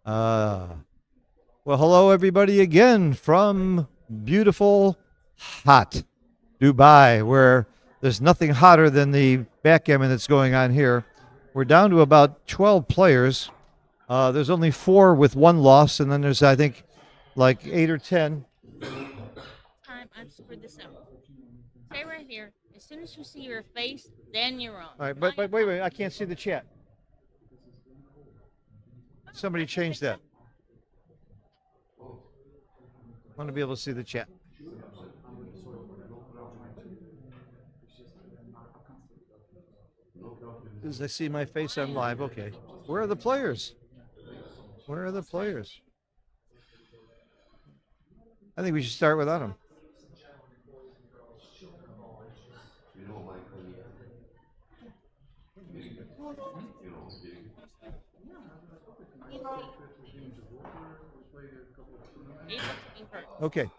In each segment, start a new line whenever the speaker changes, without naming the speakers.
Well, hello everybody again from beautiful, hot Dubai, where there's nothing hotter than the backgammon that's going on here. We're down to about 12 players. There's only 4 with 1 loss, and then there's, I think, like 8 or 10.
Time I've screwed this up. Stay right here. As soon as you see your face, then you're on.
All right, but wait, I can't see the chat. Somebody change that. I want to be able to see the chat. As I see my face on live, okay. Where are the players? Where are the players? I think we should start without them. Okay.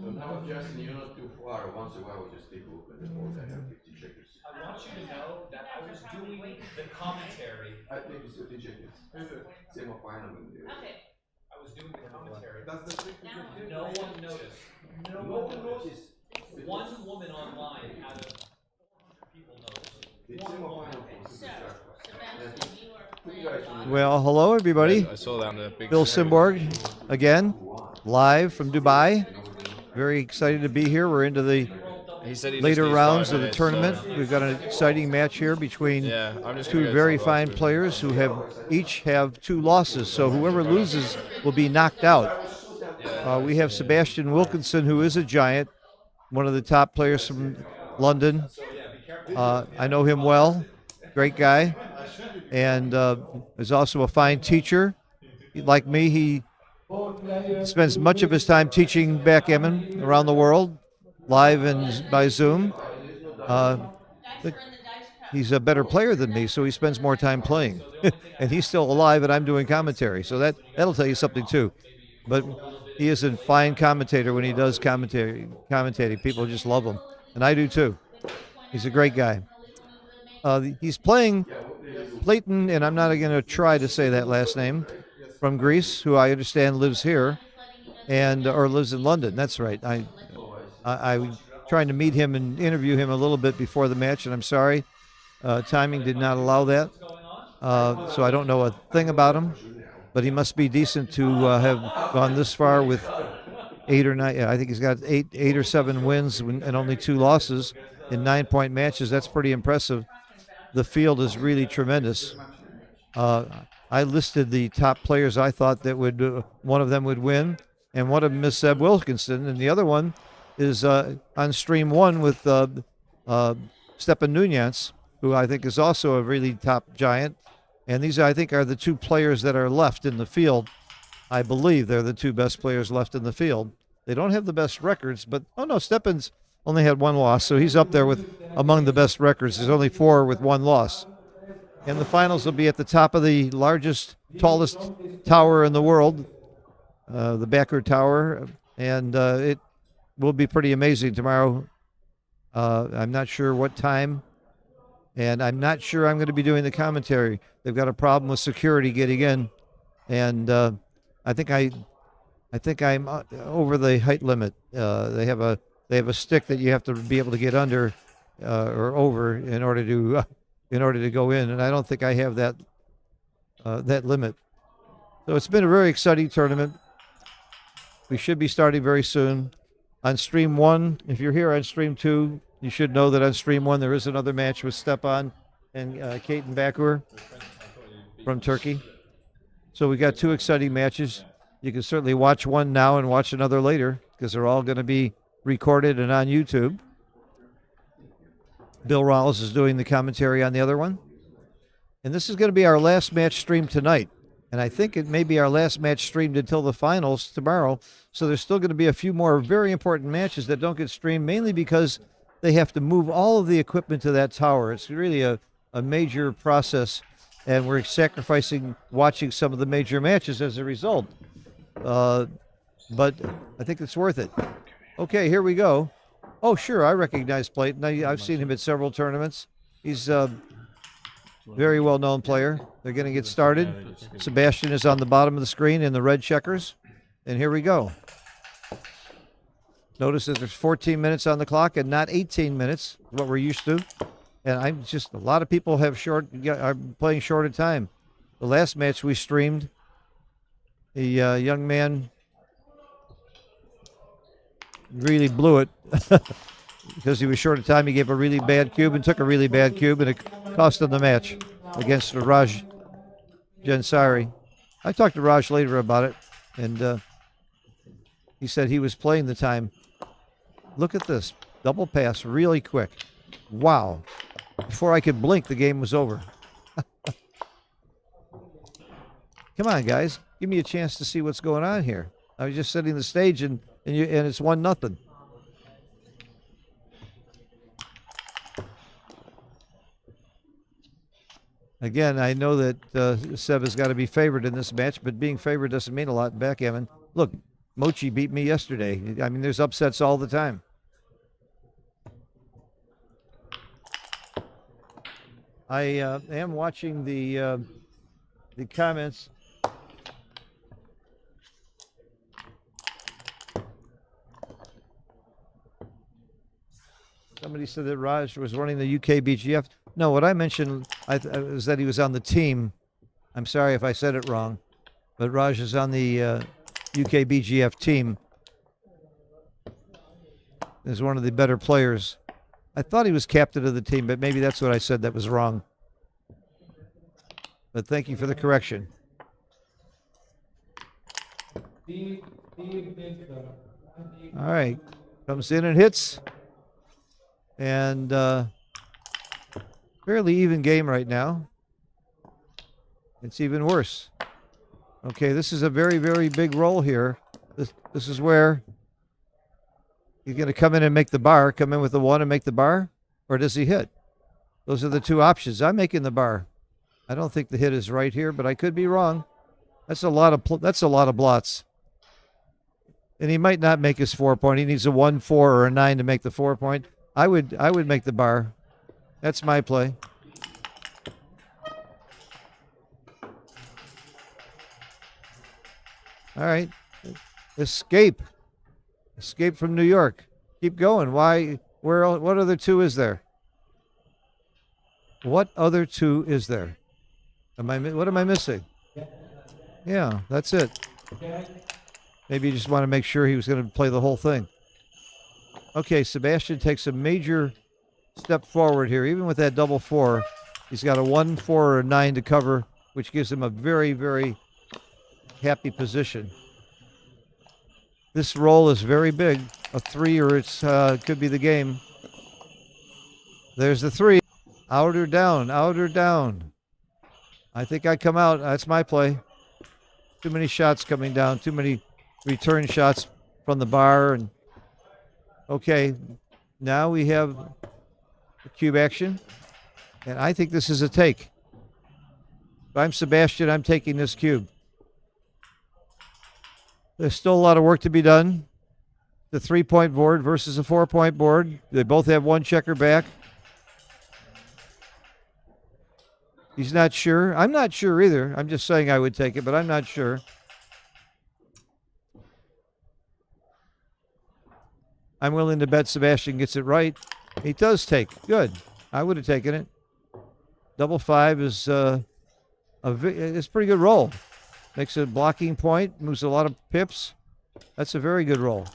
So now, Justin, you're not too far. Once in a while, we just take a look at the board. I have 50 checkers.
I want you to know that I was doing the commentary.
I think it's 50 checkers. Same final.
Okay. I was doing the commentary.
That's the trick.
No one noticed.
No one noticed.
One woman online out of 400 people noticed. One woman.
Well, hello everybody.
I saw that on the big
Bill Simborg again, live from Dubai. Very excited to be here. We're into the
He said he just
later
needs
rounds
5
of the
minutes,
tournament.
so-
We've got an exciting match here between
Yeah, I'm just gonna
two
get
very
some
fine
food.
players who have each have 2 losses. So whoever loses will be knocked out. We have Sebastian Wilkinson, who is a giant, one of the top players from London. I know him well, great guy, and is also a fine teacher. Like me, he spends much of his time teaching backgammon around the world, live and by Zoom. But he's a better player than me, so he spends more time playing. And he's still alive, and I'm doing commentary, so that'll tell you something too. But he is a fine commentator when he does commentating. People just love him, and I do too. He's a great guy. He's playing Clayton, and I'm not going to try to say that last name, from Greece, who I understand lives here, and or lives in London. That's right. I was trying to meet him and interview him a little bit before the match, and I'm sorry, timing did not allow that. So I don't know a thing about him, but he must be decent to have gone this far with 8 or 9. I think he's got 8 or 7 wins and only 2 losses in 9-point matches. That's pretty impressive. The field is really tremendous. I listed the top players I thought that would one of them would win, and one of them is Seb Wilkinson, and the other one is on stream 1 with Stepan Nunez, who I think is also a really top giant. And these, I think, are the 2 players that are left in the field. I believe they're the 2 best players left in the field. They don't have the best records, but oh no, Stepan's only had 1 loss, so he's up there with among the best records. There's only 4 with 1 loss. And the finals will be at the top of the largest, tallest tower in the world, the Backer Tower, and it will be pretty amazing tomorrow. I'm not sure what time, and I'm not sure I'm going to be doing the commentary. They've got a problem with security getting in, and I think I'm over the height limit. They have a stick that you have to be able to get under or over in order to go in, and I don't think I have that limit. So it's been a very exciting tournament. We should be starting very soon. On stream 1, if you're here on stream 2, you should know that on stream 1 there is another match with Stepan and Katen Bakur from Turkey. So we got 2 exciting matches. You can certainly watch one now and watch another later, because they're all going to be recorded and on YouTube. Bill Rawls is doing the commentary on the other one. And this is going to be our last match streamed tonight. And I think it may be our last match streamed until the finals tomorrow. So there's still going to be a few more very important matches that don't get streamed, mainly because they have to move all of the equipment to that tower. It's really a major process, and we're sacrificing watching some of the major matches as a result. But I think it's worth it. Okay, here we go. Oh, sure, I recognize Clayton. I've seen him at several tournaments. He's a very well-known player. They're going to get started. Sebastian is on the bottom of the screen in the red checkers. And here we go. Notice that there's 14 minutes on the clock and not 18 minutes, what we're used to. And a lot of people are playing short of time. The last match we streamed, the young man really blew it because he was short of time. He gave a really bad cube and took a really bad cube, and it cost him the match against Raj Jensari. I talked to Raj later about it, and he said he was playing the time. Look at this. Double pass really quick. Wow. Before I could blink, the game was over. Come on, guys. Give me a chance to see what's going on here. I was just setting the stage, and it's 1-0. Again, I know that Seb has got to be favored in this match, but being favored doesn't mean a lot in backgammon. Look, Mochi beat me yesterday. I mean, there's upsets all the time. I am watching the comments. Somebody said that Raj was running the UKBGF. No, what I mentioned was that he was on the team. I'm sorry if I said it wrong, but Raj is on the UKBGF team. Is one of the better players. I thought he was captain of the team, but maybe that's what I said that was wrong. But thank you for the correction. All right, comes in and hits. And fairly even game right now. It's even worse. Okay, this is a very, very big roll here. This is where he's going to come in and make the bar, come in with the 1 and make the bar, or does he hit? Those are the two options. I'm making the bar. I don't think the hit is right here, but I could be wrong. That's a lot of blots. And he might not make his 4-point. He needs a 1, 4, or a 9 to make the 4-point. I would make the bar. That's my play. All right. Escape. Escape from New York. Keep going. Why? What other 2 is there? What other 2 is there? What am I missing? Yeah, that's it. Maybe you just want to make sure he was going to play the whole thing. Okay, Sebastian takes a major step forward here. Even with that double 4, he's got a 1, 4, or a 9 to cover, which gives him a very, very happy position. This roll is very big. A 3 or it could be the game. There's the 3. Out or down, out or down. I think I come out. That's my play. Too many shots coming down. Too many return shots from the bar. And okay, now we have the cube action. And I think this is a take. If I'm Sebastian, I'm taking this cube. There's still a lot of work to be done. The 3-point board versus a 4-point board. They both have 1 checker back. He's not sure. I'm not sure either. I'm just saying I would take it, but I'm not sure. I'm willing to bet Sebastian gets it right. He does take. Good. I would have taken it. Double 5 is it's a pretty good roll. Makes a blocking point. Moves a lot of pips. That's a very good roll.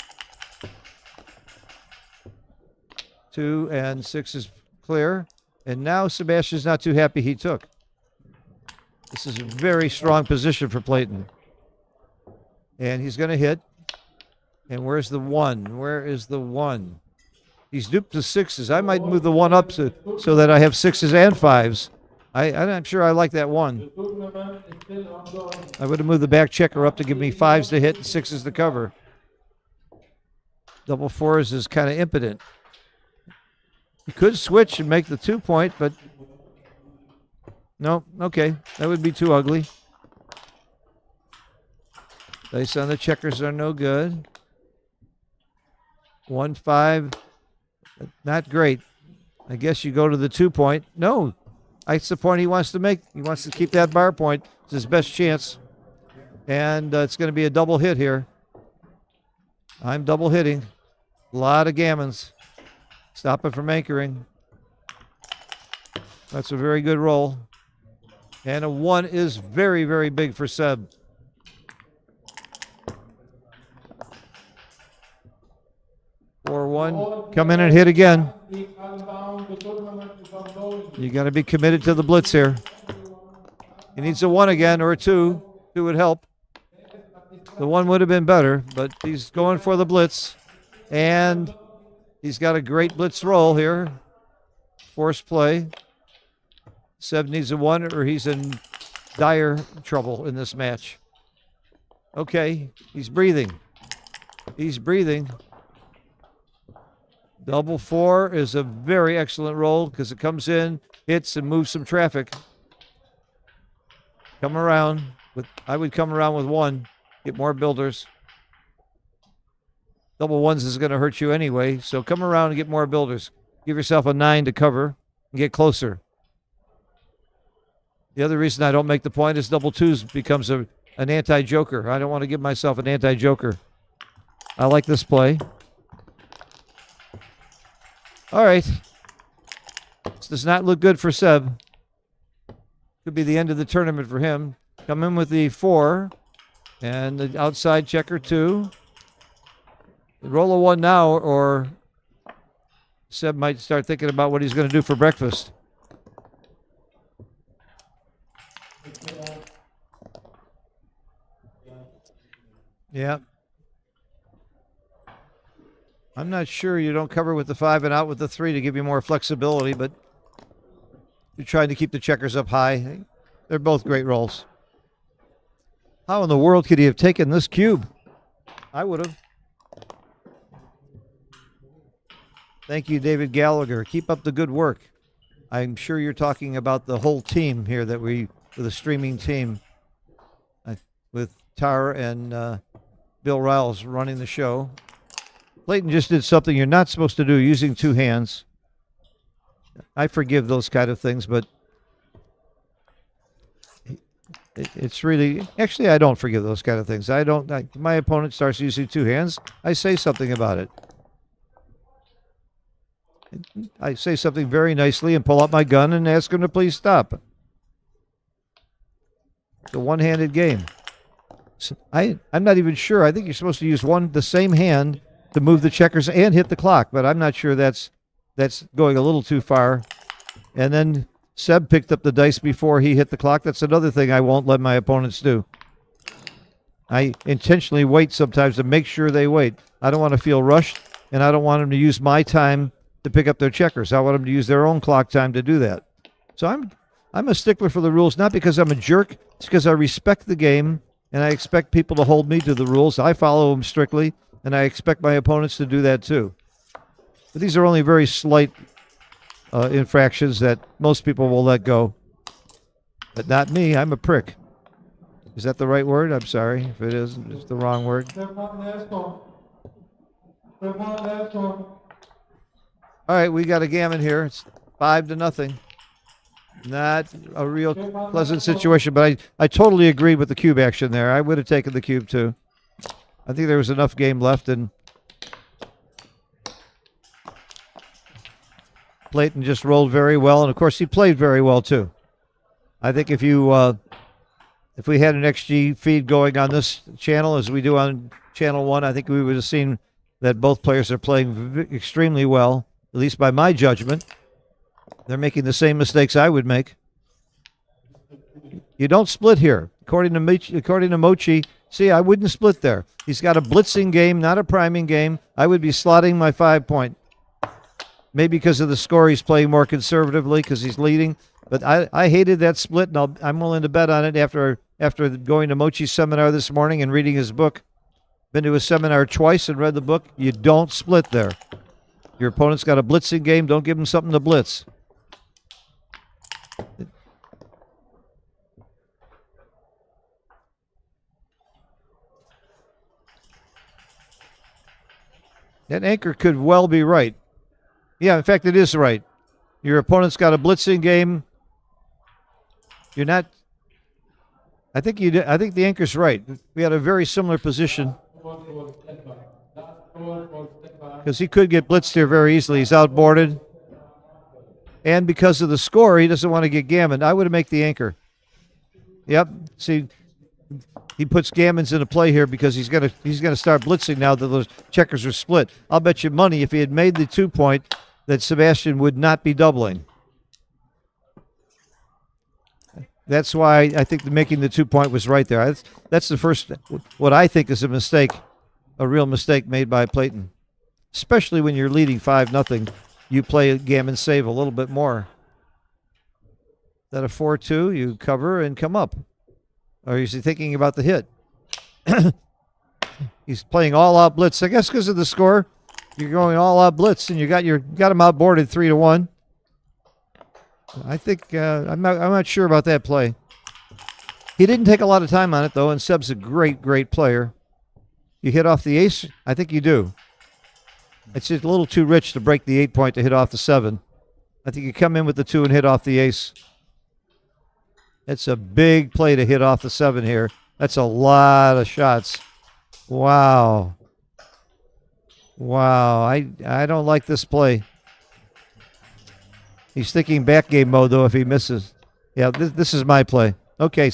2 and 6 is clear. And now Sebastian's not too happy he took. This is a very strong position for Clayton. And he's going to hit. And where's the 1? Where is the 1? He's duped to 6s. I might move the 1 up so that I have 6s and 5s. I'm not sure I like that 1. I would have moved the back checker up to give me 5s to hit and 6s to cover. Double 4s is kind of impotent. You could switch and make the 2-point, but no, okay. That would be too ugly. Dice on the checkers are no good. 1-5, not great. I guess you go to the 2-point. No, that's the point he wants to make. He wants to keep that bar point. It's his best chance. And it's going to be a double hit here. I'm double hitting. A lot of gammons. Stop it from anchoring. That's a very good roll. And a 1 is very, very big for Seb. Or 1. Come in and hit again. You got to be committed to the blitz here. He needs a 1 again or a 2. 2 would help. The 1 would have been better, but he's going for the blitz. And he's got a great blitz roll here. Force play. Seb needs a 1 or he's in dire trouble in this match. Okay, he's breathing. He's breathing. Double 4 is a very excellent roll because it comes in, hits, and moves some traffic. Come around. I would come around with 1. Get more builders. Double 1s is going to hurt you anyway, so come around and get more builders. Give yourself a 9 to cover and get closer. The other reason I don't make the point is double 2s becomes an anti-joker. I don't want to give myself an anti-joker. I like this play. All right. This does not look good for Seb. Could be the end of the tournament for him. Come in with the 4 and the outside checker 2. Roll a 1 now or Seb might start thinking about what he's going to do for breakfast. Yeah. I'm not sure you don't cover with the 5 and out with the 3 to give you more flexibility, but you're trying to keep the checkers up high. They're both great rolls. How in the world could he have taken this cube? I would have. Thank you, David Gallagher. Keep up the good work. I'm sure you're talking about the whole team here with a streaming team with Tara and Bill Riles running the show. Clayton just did something you're not supposed to do, using 2 hands. I forgive those kind of things, but it's really... Actually, I don't forgive those kind of things. My opponent starts using 2 hands, I say something about it. I say something very nicely and pull out my gun and ask him to please stop. It's a one-handed game. So I'm not even sure. I think you're supposed to use the same hand to move the checkers and hit the clock, but I'm not sure that's going a little too far. And then Seb picked up the dice before he hit the clock. That's another thing I won't let my opponents do. I intentionally wait sometimes to make sure they wait. I don't want to feel rushed, and I don't want them to use my time to pick up their checkers. I want them to use their own clock time to do that. So I'm a stickler for the rules, not because I'm a jerk. It's because I respect the game, and I expect people to hold me to the rules. I follow them strictly, and I expect my opponents to do that too. But these are only very slight infractions that most people will let go. But not me. I'm a prick. Is that the right word? I'm sorry if it is. It's the wrong word. All right, we got a gammon here. It's 5-0. Not a real pleasant situation, but I totally agree with the cube action there. I would have taken the cube too. I think there was enough game left, and Clayton just rolled very well, and of course he played very well too. I think if we had an XG feed going on this channel as we do on channel 1, I think we would have seen that both players are playing extremely well, at least by my judgment. They're making the same mistakes I would make. You don't split here. According to Mochi, see, I wouldn't split there. He's got a blitzing game, not a priming game. I would be slotting my 5-point. Maybe because of the score, he's playing more conservatively because he's leading. But I hated that split, and I'm willing to bet on it after going to Mochi's seminar this morning and reading his book. Been to his seminar twice and read the book. You don't split there. Your opponent's got a blitzing game. Don't give him something to blitz. That anchor could well be right. Yeah, in fact, it is right. Your opponent's got a blitzing game. You're not. I think you. I think the anchor's right. We had a very similar position because he could get blitzed here very easily. He's outboarded, and because of the score, he doesn't want to get gammoned. I would make the anchor. Yep. See, he puts gammons into play here because he's gonna start blitzing now that those checkers are split. I'll bet you money if he had made the 2-point that Sebastian would not be doubling. That's why I think making the 2-point was right there. That's the first, what I think is a mistake, a real mistake made by Clayton. Especially when you're leading 5-0, you play a gammon save a little bit more. That a 4-2, you cover and come up. Or is he thinking about the hit? He's playing all-out blitz. I guess because of the score, you're going all-out blitz, and you got him outboarded 3-1. I think I'm not sure about that play. He didn't take a lot of time on it though, and Seb's a great player. You hit off the ace, I think you do. It's just a little too rich to break the 8-point to hit off the 7. I think you come in with the 2 and hit off the ace. It's a big play to hit off the 7 here. That's a lot of shots. Wow. I don't like this play. He's thinking back game mode, though, if he misses. Yeah, this is my play. Okay.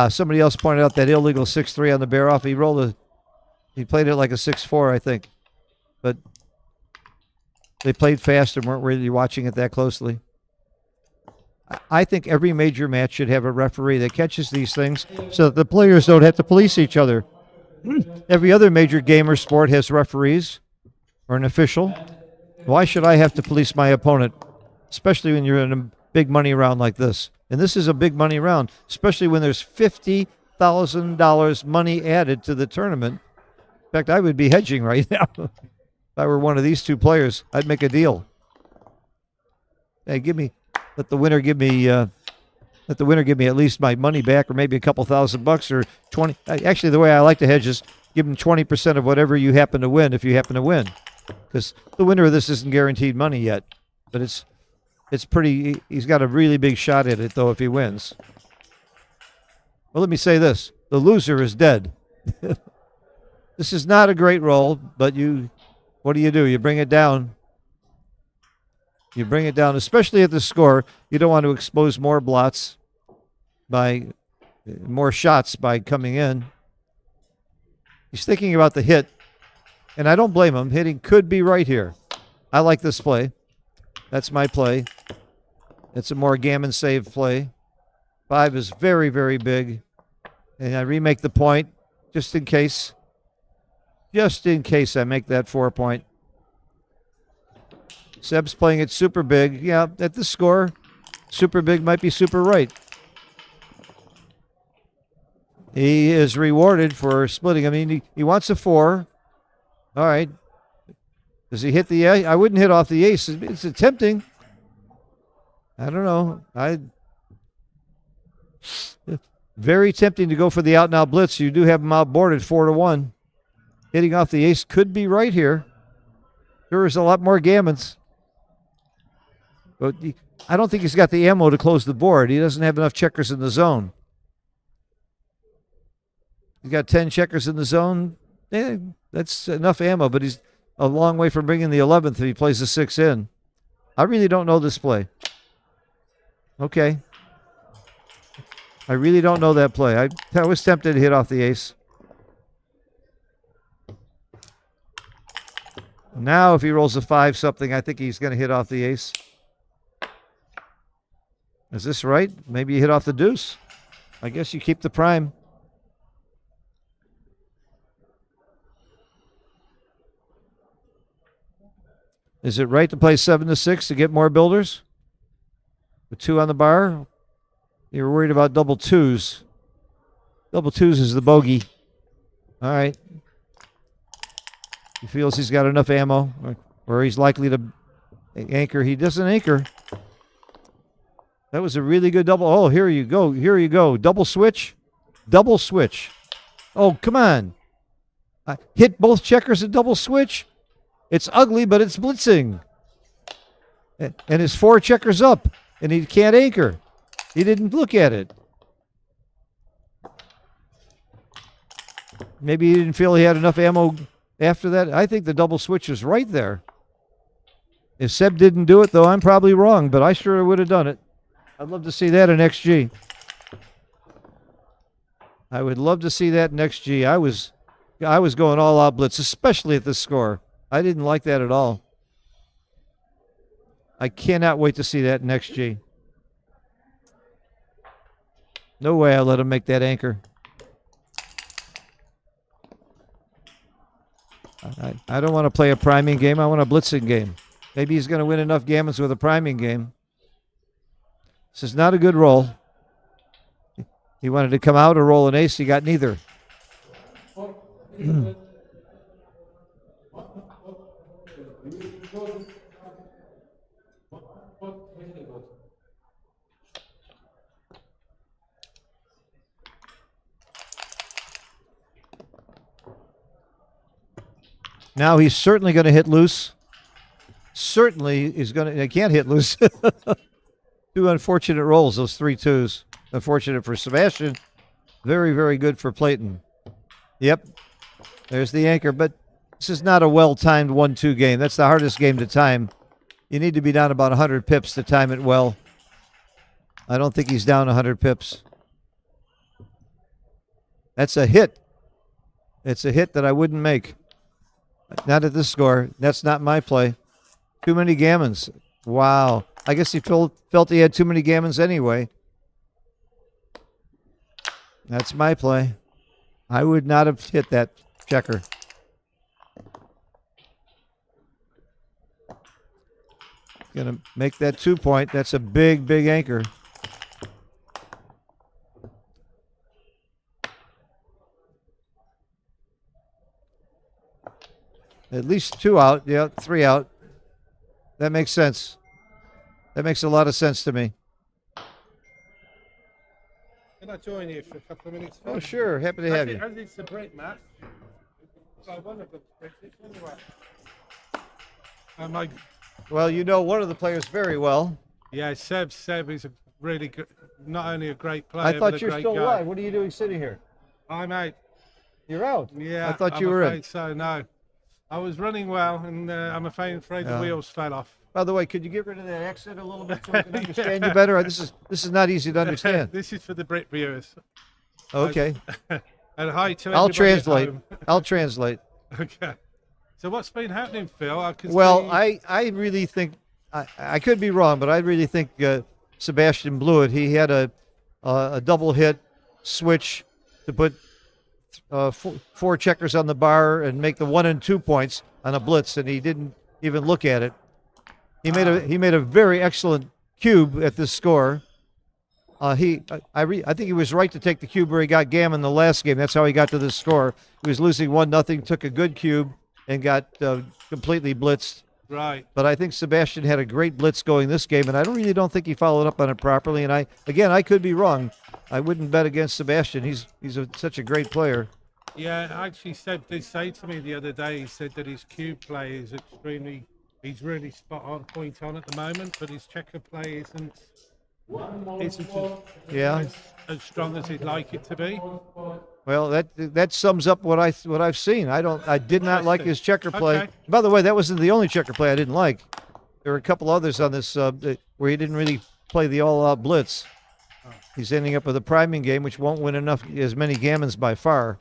Somebody else pointed out that illegal 6-3 on the bear off. He played it like a 6-4, I think. But they played fast and weren't really watching it that closely. I think every major match should have a referee that catches these things so that the players don't have to police each other. Every other major game or sport has referees or an official. Why should I have to police my opponent, especially when you're in a big money round like this? And this is a big money round, especially when there's $50,000 money added to the tournament. In fact, I would be hedging right now. If I were one of these two players, I'd make a deal. Hey, let the winner give me at least my money back, or maybe a couple $1,000 or 20. Actually, the way I like to hedge is give them 20% of whatever you happen to win if you happen to win, because the winner of this isn't guaranteed money yet, but it's pretty. He's got a really big shot at it though if he wins. Well, let me say this: the loser is dead. This is not a great roll, but what do? You bring it down. You bring it down, especially at the score. You don't want to expose more blots more shots by coming in. He's thinking about the hit, and I don't blame him. Hitting could be right here. I like this play. That's my play. It's a more gammon save play. 5 is very, very big, and I remake the point just in case. Just in case I make that 4-point. Seb's playing it super big. Yeah, at the score, super big might be super right. He is rewarded for splitting. I mean, he wants a 4. All right. Does he hit the ace? I wouldn't hit off the ace. It's tempting. I don't know. Very tempting to go for the out-and-out blitz. You do have him outboarded 4-1. Hitting off the ace could be right here. There is a lot more gammons. But I don't think he's got the ammo to close the board. He doesn't have enough checkers in the zone. He's got 10 checkers in the zone. That's enough ammo, but he's a long way from bringing the 11th if he plays the 6 in. I really don't know this play. Okay. I really don't know that play. I was tempted to hit off the ace. Now if he rolls a 5 something, I think he's going to hit off the ace. Is this right? Maybe you hit off the deuce. I guess you keep the prime. Is it right to play 7-6 to get more builders? With 2 on the bar? You're worried about double 2s. Double 2s is the bogey. All right. He feels he's got enough ammo, or he's likely to anchor. He doesn't anchor. That was a really good double. Oh, here you go. Here you go. Double switch. Double switch. Oh, come on. Hit both checkers and double switch. It's ugly, but it's blitzing. And his 4 checkers up, and he can't anchor. He didn't look at it. Maybe he didn't feel he had enough ammo after that. I think the double switch is right there. If Seb didn't do it, though, I'm probably wrong, but I sure would have done it. I'd love to see that in XG. I would love to see that in XG. I was going all out blitz, especially at this score. I didn't like that at all. I cannot wait to see that in XG. No way I let him make that anchor. I don't want to play a priming game. I want a blitzing game. Maybe he's going to win enough gammons with a priming game. This is not a good roll. He wanted to come out or roll an ace. He got neither. Now he's certainly going to hit loose. Certainly he's going to. He can't hit loose. 2 unfortunate rolls, those 3 twos. Unfortunate for Sebastian. Very, very good for Clayton. Yep. There's the anchor, but this is not a well-timed 1-2 game. That's the hardest game to time. You need to be down about 100 pips to time it well. I don't think he's down 100 pips. That's a hit. It's a hit that I wouldn't make. Not at this score. That's not my play. Too many gammons. Wow. I guess he felt he had too many gammons anyway. That's my play. I would not have hit that checker. Gonna make that 2-point. That's a big, big anchor. At least 2 out. Yeah, 3 out. That makes sense. That makes a lot of sense to me.
Can I join you for a couple of minutes?
Oh, sure. Happy to have you.
As it's a break match, so one of the British anyway.
Well, you know one of the players very well.
Yeah, Seb is a really good, not only a great player,
I
but
thought
a
you're
great
still
guy.
alive. What are you doing sitting here?
I'm out.
You're out.
Yeah,
I thought
I'm
you were
afraid
in.
So no, I was running well, and I'm afraid the wheels fell off.
By the way, could you get rid of that accent a little bit so we can understand you better? This is not easy to understand.
This is for the Brit viewers.
Okay.
And hi to
I'll
everybody at
translate.
home.
I'll translate.
Okay. So what's been happening, Phil?
Well, I really think I could be wrong, but I really think Sebastian blew it. He had a double hit switch to put 4 checkers on the bar and make the 1 and 2 points on a blitz, and he didn't even look at it. He made a very excellent cube at this score. I think he was right to take the cube where he got gammon the last game. That's how he got to this score. He was losing 1-0, took a good cube, and got completely blitzed.
Right.
But I think Sebastian had a great blitz going this game, and I really don't think he followed up on it properly. And I could be wrong. I wouldn't bet against Sebastian. He's such a great player.
Yeah, actually, Seb did say to me the other day, he said that his cube play is he's really spot on, point on at the moment, but his checker play isn't as strong as he'd like it to be.
Well, that sums up what I've seen. I did not like his checker play.
Okay.
By the way, that wasn't the only checker play I didn't like. There were a couple others on this where he didn't really play the all-out blitz. He's ending up with a priming game, which won't win as many gammons by far.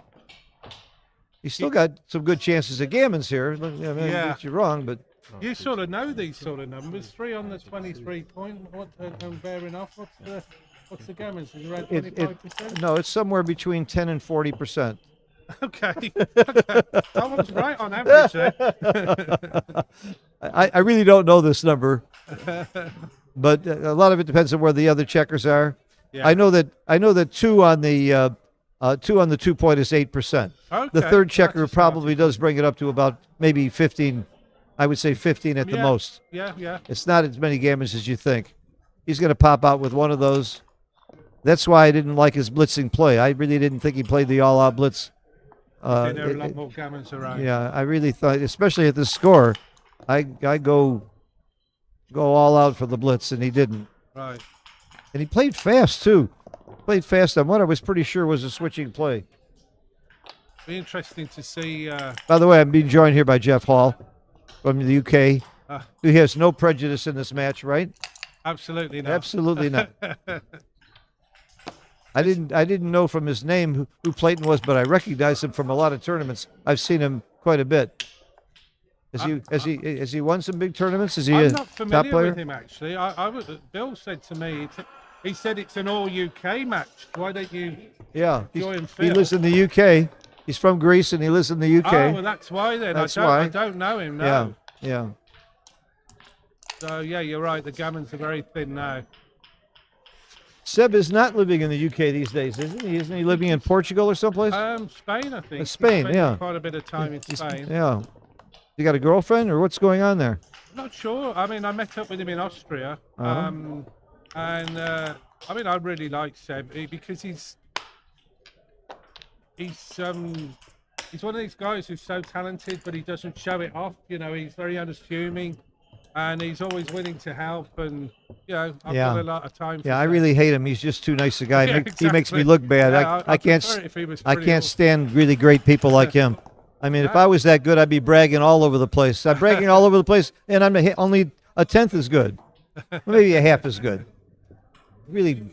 He's still got some good chances at gammons here. I mean, get you wrong, but
You sort of know these sort of numbers. 3 on the 23 point. And bearing off, what's the gammons? Is it around 25%?
no, it's somewhere between 10 and 40%.
Okay. I was right on average there.
I really don't know this number, but a lot of it depends on where the other checkers are.
Yeah.
I know that 2 on the 2 on the 2 point is 8%.
Okay.
The third checker
that's a
probably
starting
does bring it up to about maybe 15. I would say 15 at the
Yeah.
most.
Yeah.
It's not as many gammons as you think. He's going to pop out with one of those. That's why I didn't like his blitzing play. I really didn't think he played the all-out blitz.
I think there are a lot more gammons around.
Yeah, I really thought, especially at the score, I go all out for the blitz, and he didn't.
Right.
And he played fast too. Played fast on what I was pretty sure was a switching play.
Be interesting to see.
By the way, I'm being joined here by Jeff Hall from the UK.
Ah.
Who has no prejudice in this match, right?
Absolutely not.
Absolutely not. I didn't know from his name who Clayton was, but I recognized him from a lot of tournaments. I've seen him quite a bit. Has he won some big tournaments? Is he
I'm
a
not
top
familiar
player?
with him actually. Bill said to me, he said it's an all UK match. Why don't you?
Yeah,
Join
he
Phil.
lives in the UK. He's from Greece and he lives in the UK.
Oh, well, that's why then.
That's
I
why.
don't know him now.
Yeah.
So yeah, you're right. The gammons are very thin now.
Seb is not living in the UK these days, isn't he? Isn't he living in Portugal or someplace?
Spain, I think. He's
Spain,
spent
yeah.
Quite a bit of time in Spain.
Yeah. You got a girlfriend or what's going on there?
Not sure. I mean, I met up with him in Austria,
Uh-huh.
and I mean, I really like Seb because he's one of these guys who's so talented, but he doesn't show it off. You know, he's very unassuming, and he's always willing to help. And you know, I've
Yeah.
got a lot of time. For
Yeah, I
Seb.
really hate him. He's just too nice a guy.
Yeah,
He makes me
exactly.
look bad.
Yeah,
I can't
prefer it if he was
I
pretty
can't
awesome.
stand really great people like him. I mean, if I was that good, I'd be bragging all over the place. I'm bragging all over the place, and I'm only a tenth as good, maybe a half as good. Really,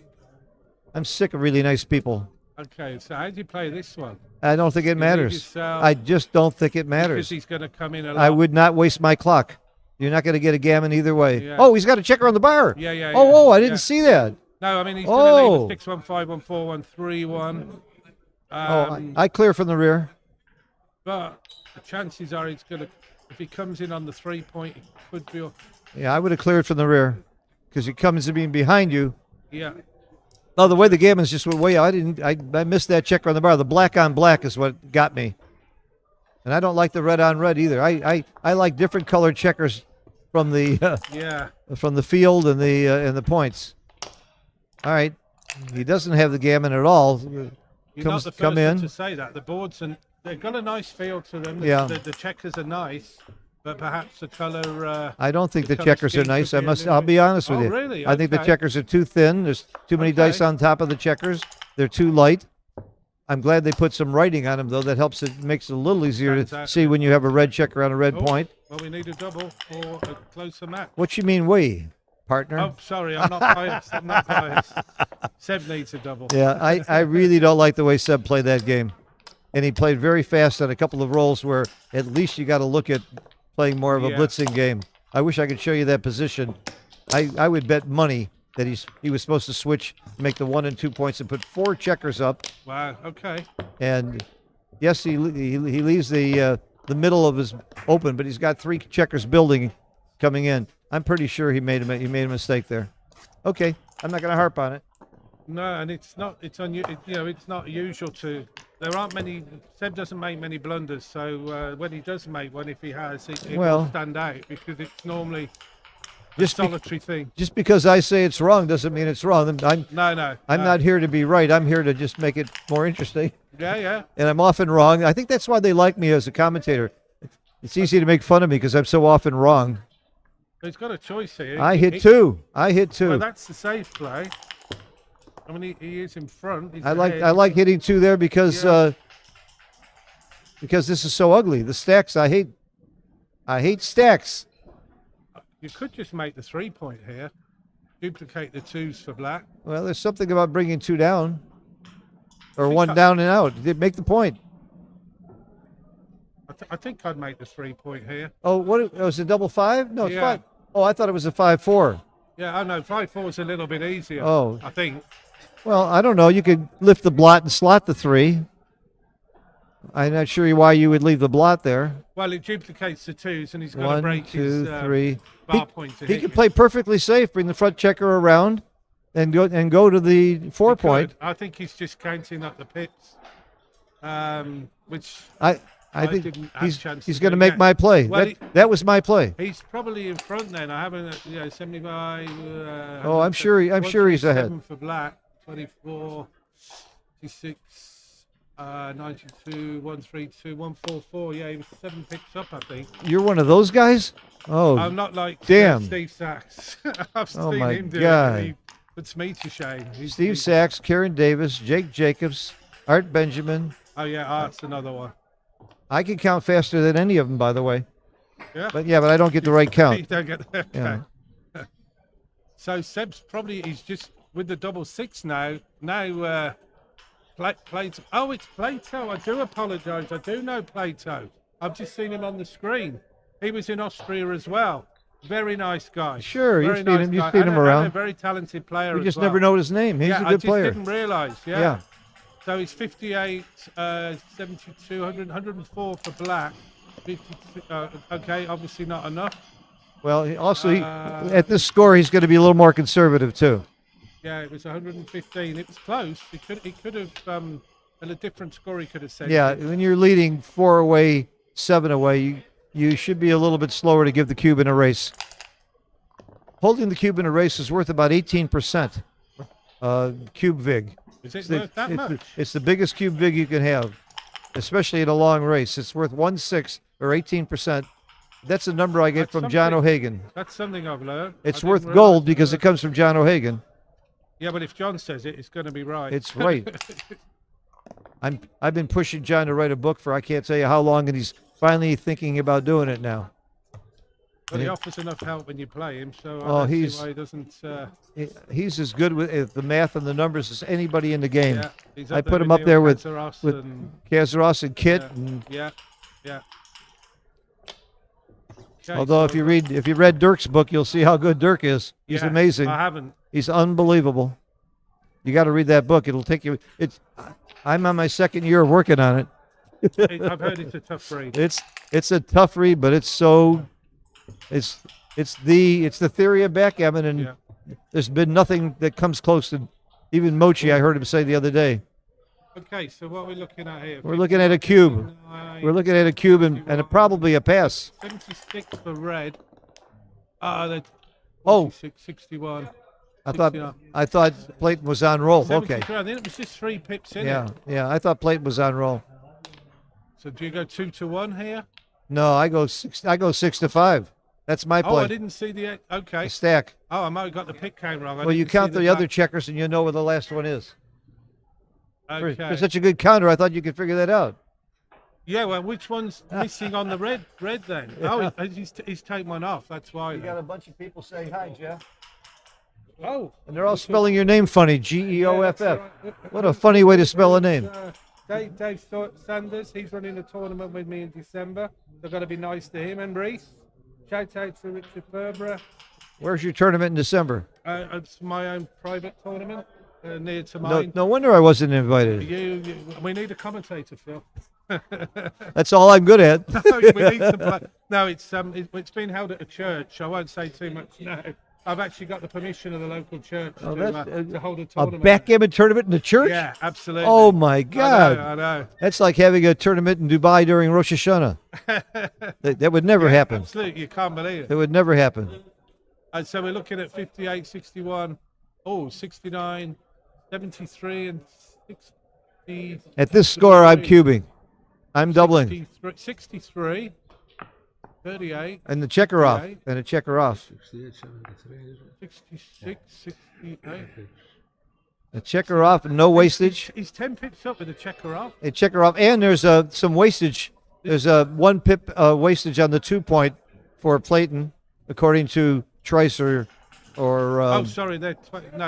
I'm sick of really nice people.
Okay, so how do you play this one?
I don't think it
leave
matters.
yourself-
I just don't think it
Because
matters.
he's going to come in a lot.
I would not waste my clock. You're not going to get a gammon either way.
Yeah.
Oh, he's got a checker on the bar.
Yeah.
Oh, I didn't
yeah.
see that.
No, I mean he's going to
Oh.
leave a 6-1, 5-1, 4-1, 3-1.
I clear from the rear.
But the chances are he's going to, if he comes in on the 3 point, it could be.
Yeah, I would have cleared from the rear because he comes to being behind you.
Yeah.
Oh, the way the gammons just went way out. I missed that checker on the bar. The black on black is what got me. And I don't like the red on red either. I like different colored checkers from the
Yeah.
from the field and the points. All right. He doesn't have the gammon at all.
You're
Comes-
not the first
come
one
in.
to say that. The boards and they've got a nice feel to them.
Yeah.
The checkers are nice, but perhaps the color.
I don't think the
colour
checkers are
scheme
nice.
could
I
be a
must.
little
I'll
bit-
be honest with
Oh,
you.
really?
I think the
Okay.
checkers are too thin. There's too many dice
Okay.
on top of the checkers. They're too light. I'm glad they put some writing on them though. That helps. It makes it a little easier
Stands
to
out.
see when you have a red checker on a red
Oh,
point.
Well, we need a double for a closer match.
What you mean, we, partner?
Oh, sorry, I'm not biased. I'm not biased. Seb needs a double.
Yeah, I really don't like the way Seb played that game. And he played very fast on a couple of rolls where at least you got to look at playing more of a
Yeah.
blitzing game. I wish I could show you that position. I would bet money that he was supposed to switch, make the 1 and 2 points, and put 4 checkers up.
Wow. Okay.
And yes, he leaves the middle of his open, but he's got 3 checkers building coming in. I'm pretty sure he made a mistake there. Okay, I'm not going to harp on it.
No, and it's not. It's it's not usual to. There aren't many. Seb doesn't make many blunders, so when he does make one, if he has, it
Well,
will stand out because it's normally a
just be-
solitary thing.
Just because I say it's wrong doesn't mean it's wrong. I'm
No.
not here to be right. I'm here to just make it more interesting.
Yeah.
And I'm often wrong. I think that's why they like me as a commentator. It's easy to make fun of me because I'm so often wrong.
He's got a choice here.
I hit 2. I hit 2.
Well, that's the safe play. I mean, he is in front. He's
I
ahead.
like hitting 2 there because
Yeah.
because this is so ugly. The stacks I hate stacks.
You could just make the 3 point here. Duplicate the 2s for black.
Well, there's something about bringing 2 down or
think
1 down and out. Make the point.
I think I'd make the 3 point here.
Oh, what was it? Double 5? No, it's
Yeah.
5. Oh, I thought it was a 5-4.
Yeah, I know. 5-4 is a little bit easier.
Oh.
I think.
Well, I don't know. You could lift the blot and slot the 3. I'm not sure why you would leave the blot there.
Well, it duplicates the 2s, and he's got to
1,
break
2,
his
3.
bar point to
He
hit
could
you.
play perfectly safe, bring the front checker around, and go to the 4
He
point.
could. I think he's just counting up the pips, which
I think
didn't have a chance
he's
to
going to
do
make
yet.
my play.
Well,
That was my play.
he's probably in front then. I haven't, 75.
Oh, I'm sure he's ahead.
137 for black, 24, 26, 92, 132, 144. Yeah, he was 7 picks up, I think.
You're one of those guys? Oh,
I'm not like
damn.
Steve Sachs. I've
Oh,
seen
my
him do it.
God.
And he puts me to shame.
Steve Sachs, Karen Davis, Jake Jacobs, Art Benjamin.
Oh yeah, Art's another one.
I can count faster than any of them, by the way.
Yeah.
But I don't get the right
You
count.
don't get that.
Yeah.
So Seb's he's just with the double six now. Now, Plato. Oh, it's Plato. I do apologise. I do know Plato. I've just seen him on the screen. He was in Austria as well. Very nice guy.
Sure,
Very
you've seen
nice
him. You've
guy.
seen
And
him
a
around.
very talented player.
We
as
just
well.
never know his name. He's
yeah,
a
I
good
just
player.
didn't realise. Yeah.
Yeah.
So he's 58, 72, 100, 104 for black. 52, okay, obviously not enough.
Well, at this score, he's going to be a little more conservative too.
Yeah, it was 115. It was close. He could have at a different score. He could have said.
Yeah, when you're leading 4 away, 7 away, you should be a little bit slower to give the cube in a race. Holding the cube in a race is worth about 18%. Cube vig.
Is it worth that much?
It's the biggest cube vig you can have, especially in a long race. It's worth 1/6 or 18%. That's a number I get
That's
from John
something.
O'Hagan.
That's something I've learned.
It's
I
worth
didn't
gold
realise
because
that.
it comes from John O'Hagan.
Yeah, but if John says it, it's going to be right.
It's right. I've been pushing John to write a book for I can't tell you how long, and he's finally thinking about doing it now.
But he offers enough help when you play him, so
Oh,
I don't
he's-
see why he doesn't.
He's as good with the math and the numbers as anybody in the game.
Yeah, he's
I put him up there with
Katsaros
Kazaros and Kit.
Yeah.
And
Yeah. Okay,
although
so-
if you read Dirk's book, you'll see how good Dirk is. He's
Yeah,
amazing.
I haven't.
He's unbelievable. You got to read that book. It'll take you. I'm on my 2nd year of working on it.
I've heard it's a tough read.
It's a tough read, but it's the theory of backgammon, and
Yeah.
there's been nothing that comes close to. Even Mochi, I heard him say the other day.
Okay, so what are we looking at here?
We're looking at a cube.
59,
We're looking at a cube and probably a pass.
76 for red.
Oh.
46, 61.
I thought
69.
Clayton was on roll. Okay.
73. I think it was just 3 pips in
Yeah,
it.
yeah. I thought Clayton was on roll.
So do you go 2-1 here?
No, I go 6-5. That's my
Oh, I
play.
didn't see the. Okay.
The stack.
Oh, I might have got the pick count wrong.
Well, you count the other checkers and you know where the last one is.
Okay.
For such a good counter, I thought you could figure that out.
Yeah, well, which one's missing on the red then? Oh, he's taken one off. That's why.
a bunch of people saying hi, Jeff.
Oh.
And they're all spelling your name funny, Geoff.
Yeah, that's right.
What a funny way to spell a name.
Dave Sanders, he's running a tournament with me in December. They're going to be nice to him. And Reese, shout out to Richard Ferbera.
Where's your tournament in December?
It's my own private tournament near to
No,
mine.
no wonder I wasn't invited.
We need a commentator, Phil.
That's all I'm good at.
We need some play. No, it's been held at a church. I won't say too much now. I've actually got the permission of the local church to hold a
A
tournament.
backgammon tournament in the church?
Yeah, absolutely.
Oh my God!
I know.
That's like having a tournament in Dubai during Rosh Hashanah. that would never happen.
Absolutely, you can't believe
It
it.
would never happen.
And so we're looking at 58, 61, 69, 73, and 60.
At this score, I'm cubing. I'm doubling.
63, 38,
And the checker off.
Okay.
And a checker off.
66, 68.
A checker off and no wastage.
He's 10 pips up with a checker off.
A checker off. And there's some wastage. There's a 1 pip wastage on the 2 point for Clayton, according to Trice or
Oh, sorry, no,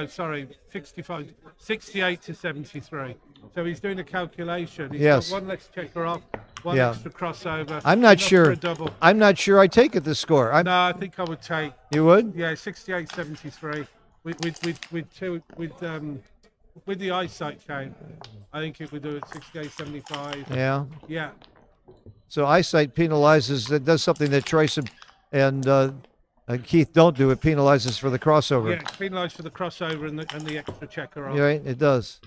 sorry, 65, 68 to 73. So he's doing a calculation. He's
Yes.
got 1 less checker off, 1
Yeah.
extra crossover.
I'm not
enough
sure.
For a double.
I'm not sure I take it this score.
No, I think I would take.
You would?
Yeah, 68, 73. With the eyesight count, I think it would do it 68, 75.
Yeah.
Yeah.
So eyesight penalizes. That does something that Trice and Keith, don't do it. Penalizes for the crossover.
Yeah, it's penalised for the crossover and the extra checker on.
You're right, it does.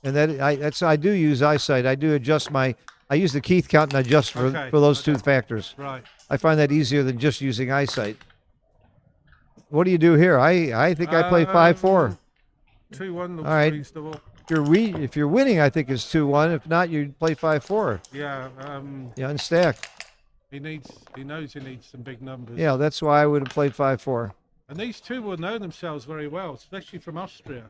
And I do use eyesight. I do adjust I use the Keith count and adjust for those two factors.
Right.
I find that easier than just using eyesight. What do you do here? I think I play 5-4.
2-1 looks
All right.
reasonable.
If you're winning, I think it's 2-1. If not, you play 5-4.
Yeah.
You unstack.
He knows he needs some big numbers.
Yeah, that's why I would have played 5-4.
And these two will know themselves very well, especially from Austria,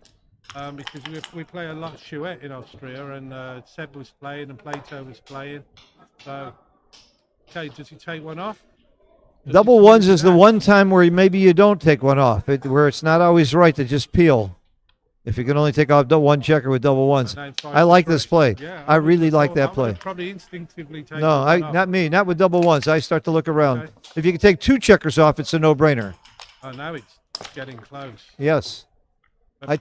because we play a lot of Chouette in Austria, and Seb was playing and Plato was playing. So, okay, does he take one off?
Double ones is the one time where maybe you don't take one off, where it's not always right to just peel. If you can only take off one checker with double ones. I like this play.
Yeah,
I really like that play.
Probably instinctively take
No,
one off.
not me. Not with double ones. I start to look around.
Okay.
If you can take 2 checkers off, it's a no-brainer.
Oh, now it's getting close.
Yes.
But
I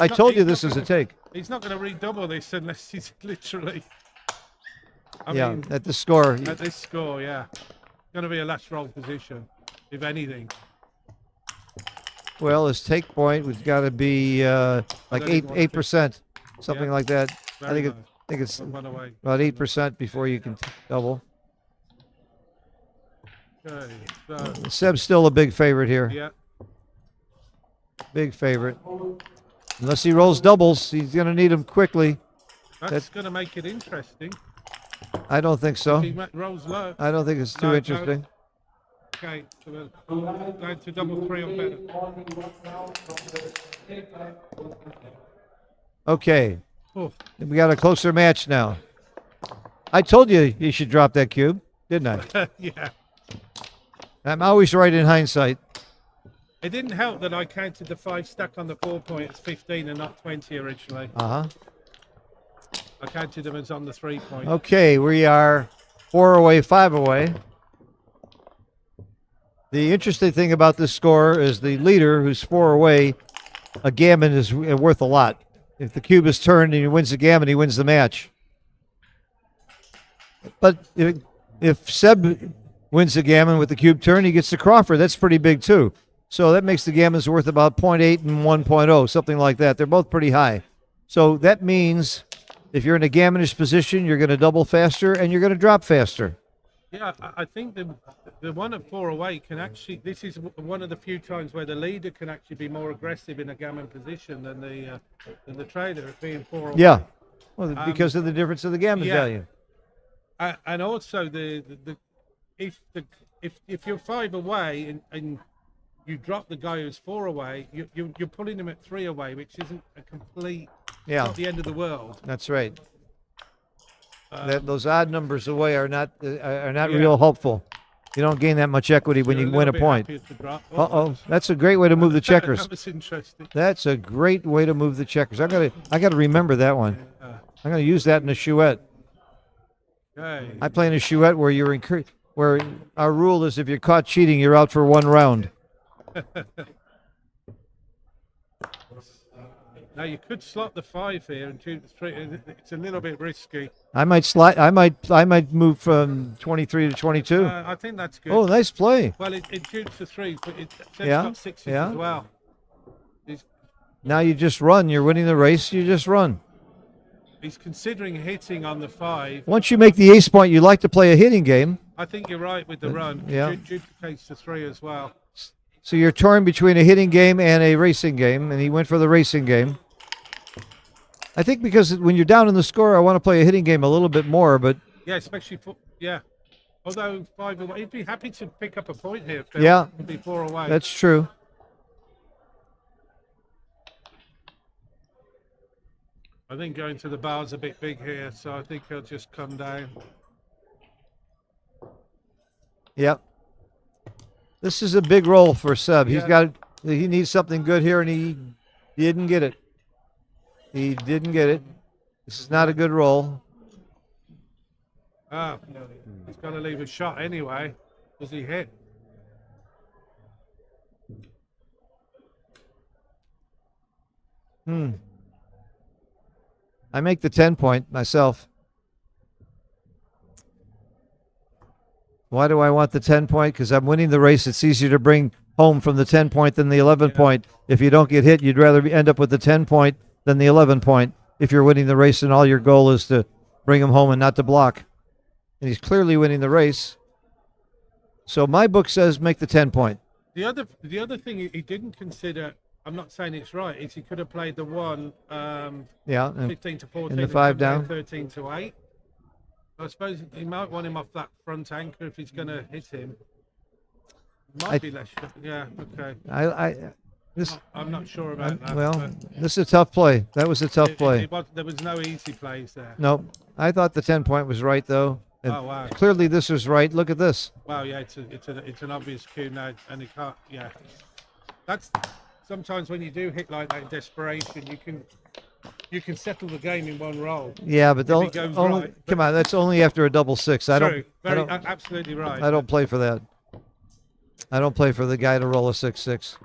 told you this is a take.
He's not going to redouble this unless he's literally. I
Yeah,
mean,
at the score.
at this score, yeah, going to be a last roll position, if anything.
Well, his take point would got to be like
don't even want to
8%, something
Yeah.
like that. I
Very
think
nice.
it's
One away.
about 8% before you can double.
Okay, so
Seb's still a big favorite here.
yeah,
Big favorite. Unless he rolls doubles, he's going to need them quickly.
that's going to make it interesting.
I don't think so.
He rolls low.
I don't think it's too
No, no.
interesting.
Okay, so we're going to double 3 or better.
Okay,
Oh,
we got a closer match now. I told you should drop that cube, didn't I?
yeah.
I'm always right in hindsight.
It didn't help that I counted the 5 stack on the 4 point as 15 and not 20 originally.
Uh-huh.
I counted them as on the 3 point.
Okay, we are 4 away, 5 away. The interesting thing about this score is the leader, who's 4 away, a gammon is worth a lot. If the cube is turned and he wins the gammon, he wins the match. But if Seb wins the gammon with the cube turn, he gets the Crawford. That's pretty big too. So that makes the gammons worth about 0.8 and 1.0, something like that. They're both pretty high. So that means if you're in a gammonish position, you're going to double faster and you're going to drop faster.
Yeah, I think the one at 4 away can actually. This is one of the few times where the leader can actually be more aggressive in a gammon position than the trader at being 4 away.
Yeah, well, because of the difference of the gammon
yeah.
value.
And also if you're 5 away and you drop the guy who's 4 away, you're pulling him at 3 away, which isn't a complete.
Yeah,
Not the end of the world.
that's right. Those odd numbers away are not
Yeah.
real helpful. You don't gain that much equity when
You're
you win a
little bit
point.
happier to drop.
Uh-oh, that's a great way to move the checkers.
That was interesting.
That's a great way to move the checkers. I gotta remember that one. I'm gonna use that in a chouette.
Okay.
I play in a chouette where where our rule is if you're caught cheating, you're out for 1 round.
Now you could slot the 5 here and shoot the 3. It's a little bit risky.
I might slide. I might move from 23 to 22.
I think that's good.
Oh, nice play.
Well, it shoots the 3, but it's
Yeah,
got 6s
yeah.
as well.
Now you just run. You're winning the race. You just run.
He's considering hitting on the 5.
Once you make the ace point, you like to play a hitting game.
I think you're right with the run.
yeah.
Duplicates the 3 as well.
So you're torn between a hitting game and a racing game, and he went for the racing game. I think because when you're down in the score, I want to play a hitting game a little bit more, but
Yeah, especially for Although 5 away, he'd be happy to pick up a point here. Phil.
Yeah.
He'd be 4 away.
that's true.
I think going to the bar's a bit big here, so I think he'll just come down.
Yep. This is a big roll for Seb.
Yeah.
He needs something good here, and he didn't get it. He didn't get it. This is not a good roll.
Ah, he's got to leave a shot anyway. Does he hit?
I make the 10 point myself. Why do I want the 10 point? Because I'm winning the race. It's easier to bring home from the 10 point than the 11 point. If you don't get hit, you'd rather end up with the 10 point than the 11 point if you're winning the race and all your goal is to bring him home and not to block. And he's clearly winning the race. So my book says make the 10 point.
The other thing he didn't consider, I'm not saying it's right, is he could have played the 1
Yeah.
15 to 14
and the 5 down.
13 to 8. I suppose he might want him off that front anchor if he's going to hit him. Might be less. Yeah, okay. I'm not sure about that.
Well,
but
this is a tough play. That was a tough play.
there was no easy plays there.
No, I thought the 10 point was right though. And
Oh, wow.
clearly this was right. Look at this.
Wow, yeah, it's an obvious cue now, and he can't. Yeah, that's sometimes when you do hit like that in desperation, you can settle the game in one roll.
Yeah, but
If
don't
it goes
only,
right,
come on. That's only after a double six. I
True,
don't.
absolutely right.
I don't play for that. I don't play for the guy to roll a 6-6.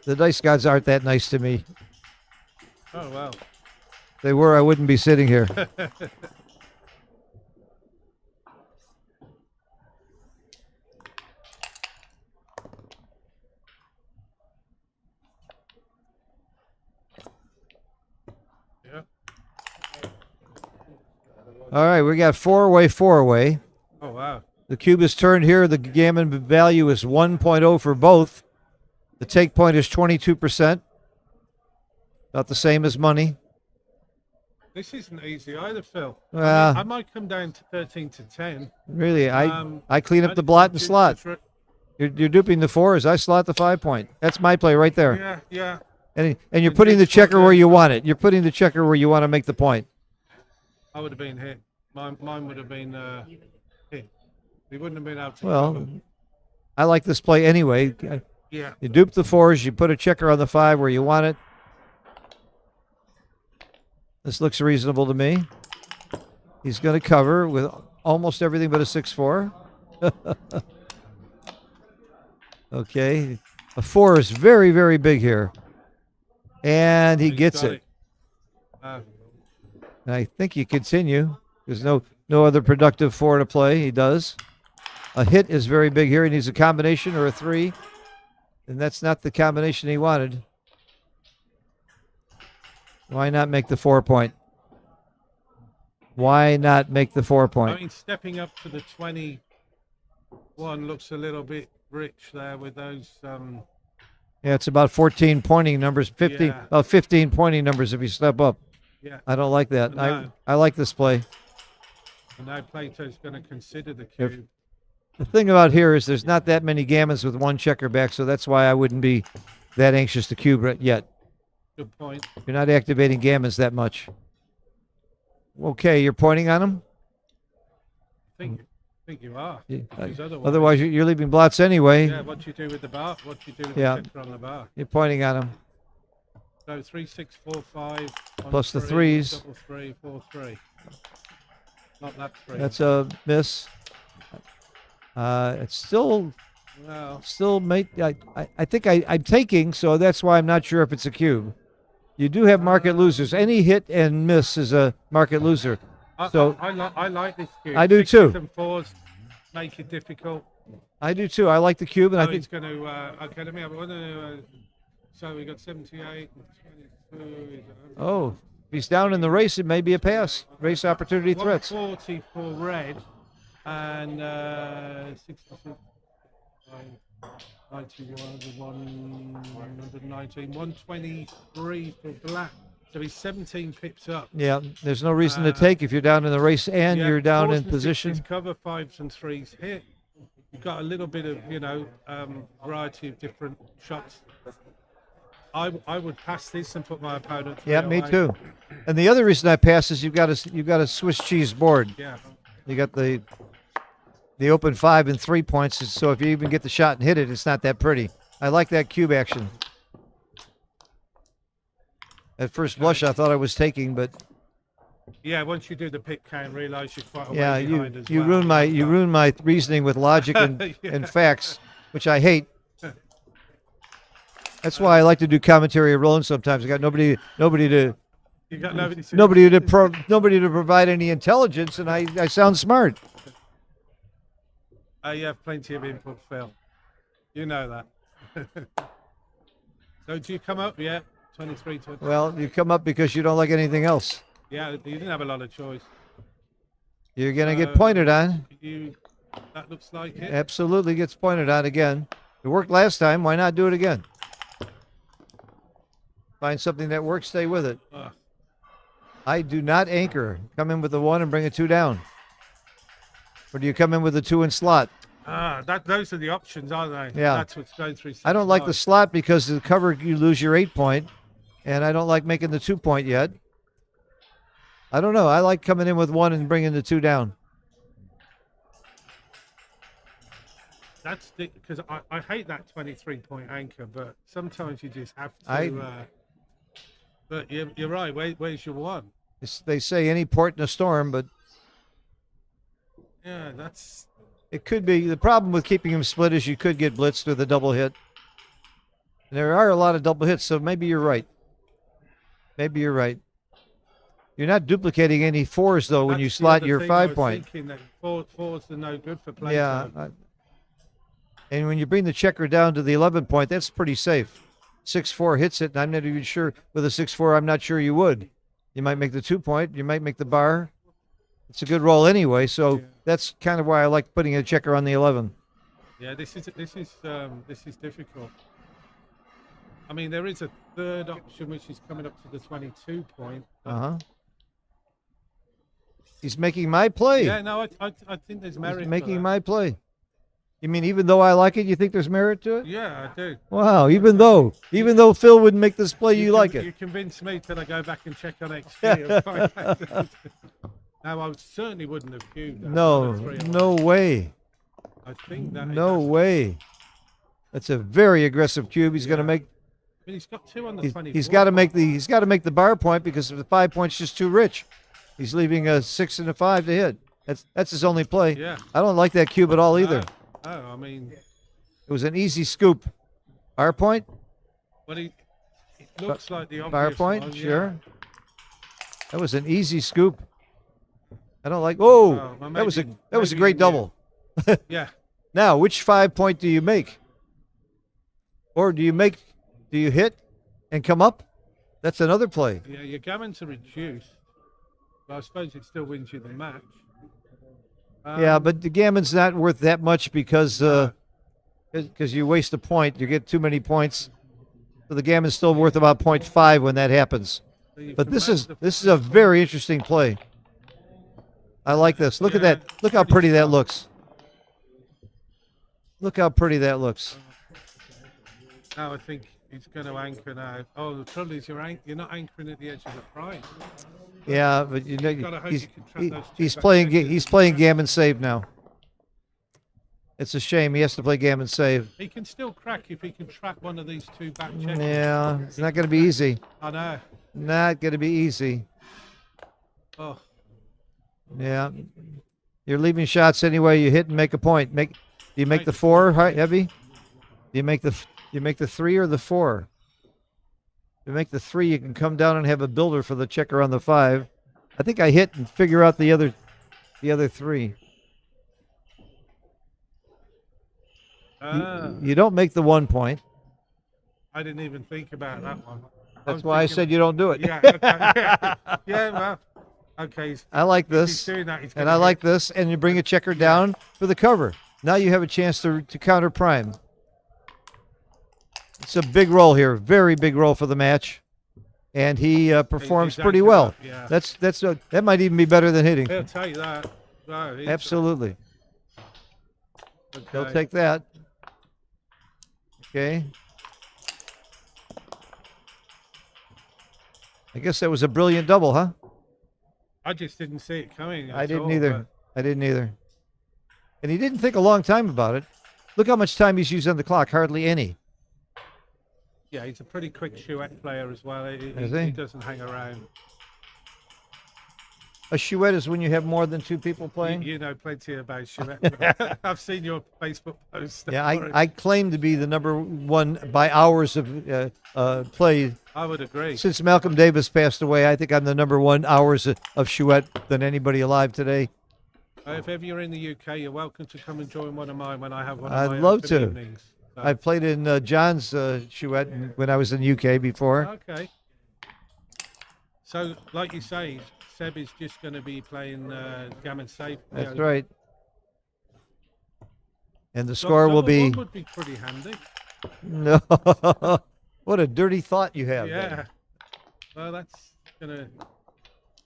The dice gods aren't that nice to me.
Oh well.
If they were, I wouldn't be sitting here.
Yeah.
All right, we got four-way.
Oh wow.
The cube is turned here. The gammon value is 1.0 for both. The take point is 22%. About the same as money.
This isn't easy either, Phil.
Well,
I might come down to 13 to 10.
Really,
Um,
I clean up the blot and slot. You're duping the 4s. I slot the 5 point. That's my play right there.
Yeah, yeah.
And you're putting the checker where you want it. You're putting the checker where you want to make the point.
I would have been hit. Mine would have been hit. He wouldn't have been able to.
Well,
cover.
I like this play anyway.
Yeah.
You dupe the 4s. You put a checker on the 5 where you want it. This looks reasonable to me. He's going to cover with almost everything but a 6-4. Okay. A 4 is very, very big here. And he
He's
gets
got
it. And I think you continue. There's no other productive 4 to play. He does. A hit is very big here. He needs a combination or a 3. And that's not the combination he wanted. Why not make the 4 point? Why not make the 4
I
point?
mean, stepping up to the 21 looks a little bit rich there with those.
Yeah, it's about 14 pointing numbers, 15,
Yeah.
15 pointing numbers if you step up.
Yeah.
I don't like that.
No.
I like this play.
And now Plato's going to consider the cube.
The thing about here is there's not that many gammons with 1 checker back, so that's why I wouldn't be that anxious to cube it yet.
Good point.
You're not activating gammons that much. Okay, you're pointing on them?
I think you are.
Yeah,
Because
Otherwise, you're leaving blots anyway.
Yeah, what you do with the bar? What you do with
Yeah.
the checker on the bar?
You're pointing on them.
So 3, 6, 4, 5.
Plus the threes.
Double 3, 4, 3. Not that 3.
That's a miss. It's still
Well,
mate. I think I'm taking, so that's why I'm not sure if it's a cube. You do have market losers. Any hit and miss is a market loser. So
I like this cube.
I do
6s
too.
and 4s make it difficult.
I do too. I like the cube, and I
Oh,
think
it's going to. Okay, let me have one. So we got 78 and 22.
if he's down in the race, it may be a pass. Race opportunity threats.
140 for red and 66. 91, 119, 123 for black. So he's 17 pips up.
Yeah, there's no reason to take if you're down in the race and
Yeah,
you're down
4s
in
and 6s
position.
cover, 5s and 3s hit. You've got a little bit of, variety of different shots. I would pass this and put my opponent.
Yeah, me
308.
too. And the other reason I pass is you've got a Swiss cheese board.
Yeah.
You got the open 5 and 3 points. So if you even get the shot and hit it, it's not that pretty. I like that cube action. At first blush, I thought I was taking, but
Yeah, once you do the pick count, realize you're quite a way
yeah,
behind as
you
well.
ruined my reasoning with logic and,
Yeah.
and facts, which I hate. That's why I like to do commentary alone sometimes. I got nobody to
You got nobody to
nobody to provide any intelligence, and I sound smart.
You have plenty of input, Phil. You know that. So do you come up? Yeah, 23 to.
Well, you come up because you don't like anything else.
Yeah, you didn't have a lot of choice.
You're going to get pointed on.
That looks like it.
Absolutely gets pointed on again. It worked last time. Why not do it again? Find something that works, stay with it. I do not anchor. Come in with the 1 and bring a 2 down. Or do you come in with a 2 in slot?
Those are the options, aren't they?
Yeah.
That's what's going through.
I don't like the slot because the cover you lose your 8 point, and I don't like making the 2 point yet. I don't know. I like coming in with 1 and bringing the 2 down.
That's because I hate that 23-point anchor, but sometimes you just have to. But you're right. Where's your 1?
They say any port in a storm, but
yeah, that's.
It could be. The problem with keeping him split is you could get blitzed with a double hit. And there are a lot of double hits, so maybe you're right. Maybe you're right. You're not duplicating any 4s, though, when you slot your 5 point.
That 4s are no good for playing.
Yeah. And when you bring the checker down to the 11 point, that's pretty safe. 6-4 hits it, and I'm not even sure. With a 6-4, I'm not sure you would. You might make the 2 point. You might make the bar. It's a good roll anyway, so that's kind of why I like putting a checker on the 11.
Yeah, this is difficult. I mean, there is a third option which is coming up to the 22 point.
He's making my play.
Yeah, no, I think there's merit.
He's making my play. You mean even though I like it, you think there's merit to it?
Yeah, I do.
Wow, even though Phil wouldn't make this play, you like it.
You convinced me till I go back and check on XG. No, I certainly wouldn't have queued that.
No way.
I think that.
No way. That's a very aggressive cube. He's going to make.
I mean, he's got 2 on the 24.
He's got to make the bar point because the 5 point's just too rich. He's leaving a 6 and a 5 to hit. That's his only play.
Yeah.
I don't like that cube at all either.
I mean,
it was an easy scoop. Bar point.
Well, it looks like the obvious
bar point.
one, yeah.
Sure. That was an easy scoop. I don't like. Oh, that was a great double.
Yeah.
Now, which 5 point do you make? Or do you hit and come up? That's another play.
Yeah, your gammon to reduce. But I suppose it still wins you the match.
Yeah, but the gammon's not worth that much because you waste a point. You get too many points. So the gammon's still worth about 0.5 when that happens. But this is a very interesting play. I like this. Look at that. Look how pretty that looks. Look how pretty that looks.
Now I think he's going to anchor now. Oh, the trouble is you're not anchoring at the edge of the prime.
Yeah, but you know he's playing gammon save now. It's a shame he has to play gammon save.
He can still crack if he can trap one of these 2 back checkers.
Yeah, it's not going to be easy.
I know.
Not going to be easy.
Oh.
Yeah, you're leaving shots anyway. You hit and make a point. Do you make the 4 heavy? Do you make the 3 or the 4? If you make the 3, you can come down and have a builder for the checker on the 5. I think I hit and figure out the other 3. You don't make the 1 point.
I didn't even think about that one.
That's why I said you don't do it.
Yeah. Okay. Yeah. Well. Okay.
I like this, and I like this, and you bring a checker down for the cover. Now you have a chance to counter prime. It's a big roll here, very big roll for the match, and he performs pretty well.
Yeah.
That might even be better than hitting.
He'll take that. Wow,
absolutely.
Okay.
He'll take that. Okay. I guess that was a brilliant double, huh?
I just didn't see it coming.
I didn't either. And he didn't think a long time about it. Look how much time he's used on the clock. Hardly any.
Yeah, he's a pretty quick chouette player as well.
Is he?
He doesn't hang around.
A chouette is when you have more than 2 people playing?
You know plenty about chouette. I've seen your Facebook post.
Yeah, I claim to be the #1 by hours of play.
I would agree.
Since Malcolm Davis passed away, I think I'm the #1 hours of chouette than anybody alive today.
If ever you're in the UK, you're welcome to come and join one of mine when I have one of
I'd
my
love
open
to.
evenings.
I played in John's chouette when I was in UK before.
Okay. So, like you say, Seb is just going to be playing gammon safe.
That's right. And the score will
Double
be.
one would be pretty handy.
No. What a dirty thought you have.
Yeah.
There.
Well, that's gonna.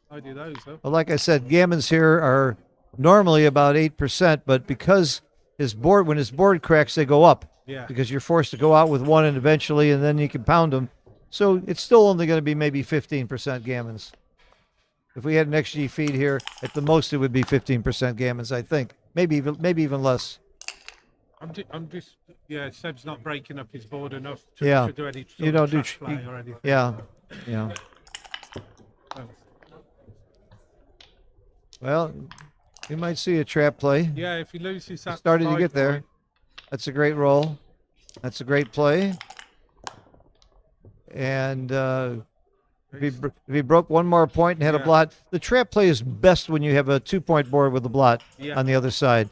I do those, huh?
Well, like I said, gammons here are normally about 8%, but because when his board cracks, they go up.
Yeah.
Because you're forced to go out with one and eventually, and then you can pound them. So it's still only going to be maybe 15% gammons. If we had an XG feed here, at the most it would be 15% gammons, I think. Maybe even less.
I'm just. Yeah, Seb's not breaking up his board enough to,
Yeah.
to do any sort
You
of
don't do.
trap play or anything.
Yeah. Yeah.
Oh.
Well, you might see a trap play.
Yeah, if he loses that.
Starting to
5
get there.
point,
That's a great roll. That's a great play. And if he broke one more point and had a
Yeah.
blot, the trap play is best when you have a 2-point board with a blot
Yeah.
on the other side.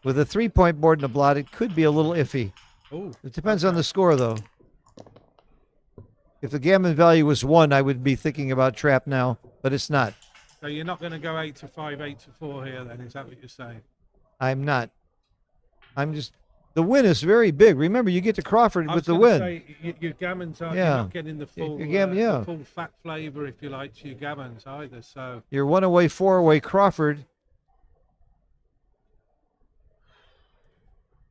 With a 3-point board and a blot, it could be a little iffy.
Oh,
It depends on the score, though. If the gammon value was 1, I would be thinking about trap now, but it's not.
so you're not going to go 8 to 5, 8 to 4 here, then? Is that what you're saying?
I'm not. I'm just. The win is very big. Remember, you get to Crawford
I
with
was
the
gonna
win.
Say, your gammons are
Yeah.
not getting the full,
Your gammon, yeah.
the full fat flavour, if you like, to your gammons either. So
You're 1 away, 4 away, Crawford.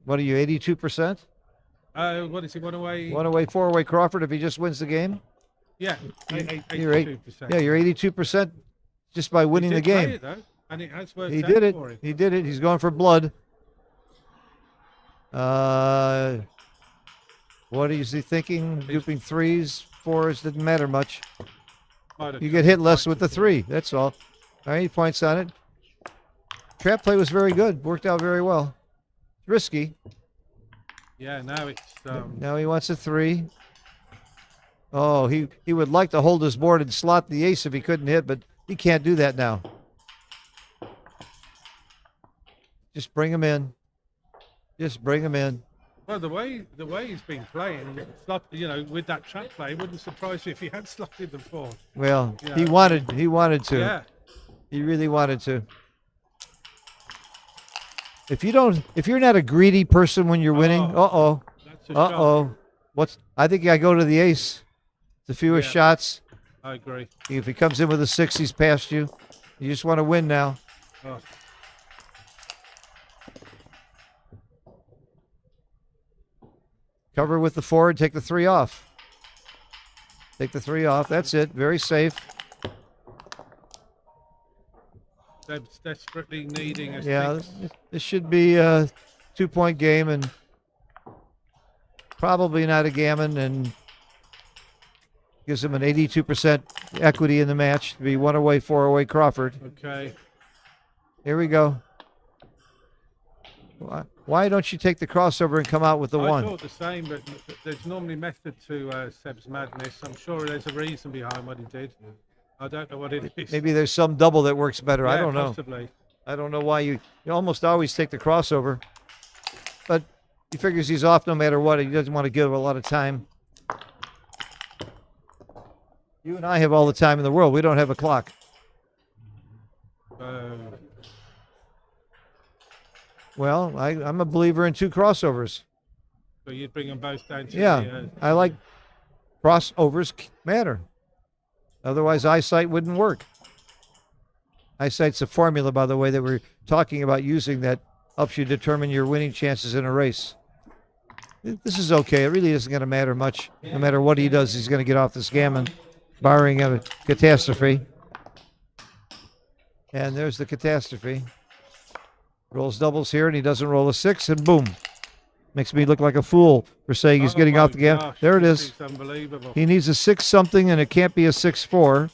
What are you, 82%?
what is it? 1 away.
1 away, 4 away, Crawford if he just wins the game?
Yeah,
You're
82%.
Yeah, you're 82% just by winning
He
the
did play
game.
it, though, and it has worked
He
out
did it.
for him.
He did it. He's going for blood. What is he thinking? Duping 3s, 4s, didn't matter much.
Might have
You
come
get hit
to
less
fight
with the
it.
3. That's all. All right, he points on it. Trap play was very good. Worked out very well. Risky.
Yeah, now it's
Now he wants a 3. Oh, he would like to hold his board and slot the ace if he couldn't hit, but he can't do that now. Just bring him in. Just bring him in.
well the way he's been playing, with that trap play, it wouldn't surprise me if he had slotted the 4.
Well,
Yeah.
he wanted to.
Yeah,
He really wanted to. If you're not a greedy person when you're winning,
Oh. that's a shock.
I think I go to the ace. The fewest
Yeah.
shots.
I agree.
If he comes in with a 6, he's past you. You just want to win now.
Oh.
Cover with the 4 and take the 3 off. Take the 3 off. That's it. Very safe.
Seb's desperately needing a
Yeah,
6.
this should be a 2-point game and probably not a gammon, and gives him an 82% equity in the match to be 1 away, 4 away Crawford.
Okay.
Here we go. Why don't you take the crossover and come out with the
I
1?
thought the same, but there's normally method to Seb's madness. I'm sure there's a reason behind what he did. I don't know what it is.
Maybe there's some double that works better. I
Yeah,
don't know.
Possibly.
I don't know why you almost always take the crossover. But he figures he's off no matter what. He doesn't want to give a lot of time. You and I have all the time in the world. We don't have a clock. Well, I'm a believer in 2 crossovers.
So you'd bring them both down to
Yeah,
the,
I like crossovers matter. Otherwise, eyesight wouldn't work. Eyesight's a formula, by the way, that we're talking about using that helps you determine your winning chances in a race. This is okay. It really isn't going to matter much. No matter what he does, he's going to get off this gammon, barring a catastrophe. And there's the catastrophe. Rolls doubles here, and he doesn't roll a 6, and boom. Makes me look like a fool for saying he's getting off the gammon.
gosh,
There it
this
is.
Unbelievable.
He needs a 6 something, and it can't be a 6-4.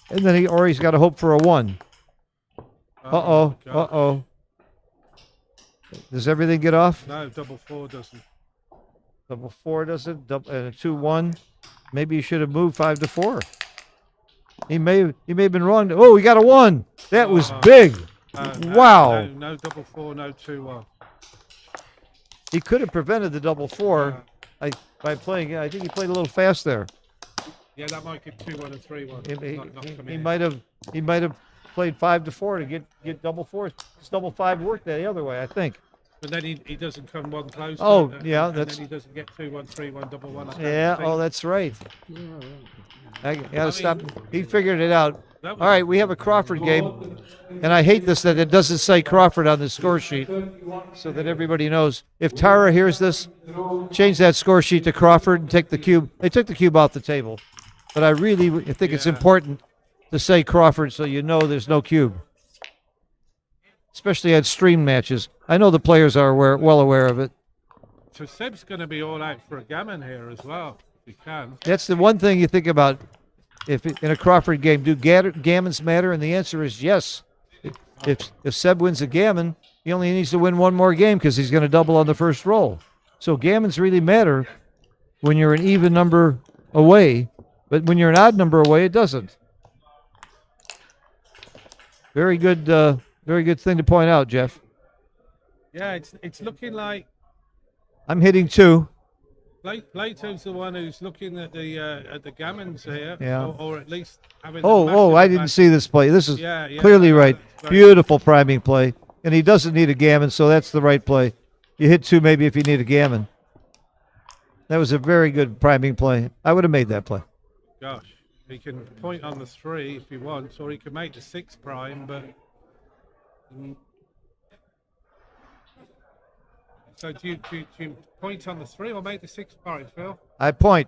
And then he's got to hope for a 1. Uh-oh.
my gosh.
Uh-oh. Does everything get off?
No, double 4 doesn't.
Double 4 doesn't. And a 2-1. Maybe you should have moved 5 to 4. He may have been wrong. Oh, he got a 1. That was big.
No,
Wow.
No double 4, no 2-1.
He could have prevented the double four by playing. I think he played a little fast there.
Yeah, that might give 2-1 and 3-1.
He might have played 5-4 to get double fours. It's double five worked the other way, I think.
But then he doesn't come one close.
Oh,
and,
yeah,
and
that's-
then he doesn't get 2-1, 3-1, double one.
Yeah. Oh, that's right. I gotta stop. He figured it out. All right, we have a Crawford game, and I hate this that it doesn't say Crawford on the score sheet, so that everybody knows. If Tara hears this, change that score sheet to Crawford and take the cube. They took the cube off the table, but I really think it's important to say Crawford so you know there's no cube, especially at stream matches. I know the players are well aware of it.
So Seb's going to be all out for a gammon here as well, if he can.
That's the one thing you think about. If in a Crawford game, do gammons matter? And the answer is yes. If Seb wins a gammon, he only needs to win one more game because he's going to double on the first roll. So gammons really matter when you're an even number away, but when you're an odd number away, it doesn't. Very good thing to point out, Jeff.
Yeah, it's looking like
I'm hitting 2.
Plato's the one who's looking at the gammons here,
Yeah.
or at least having.
Oh, I didn't see this play. This is
Yeah,
clearly right.
that's
Beautiful priming play. And he doesn't need a gammon, so that's the right play. You hit 2 maybe if you need a gammon. That was a very good priming play. I would have made that play.
Gosh, he can point on the 3 if he wants, or he can make the 6 prime, but. So do you point on the 3 or make the 6 prime, Phil?
I point.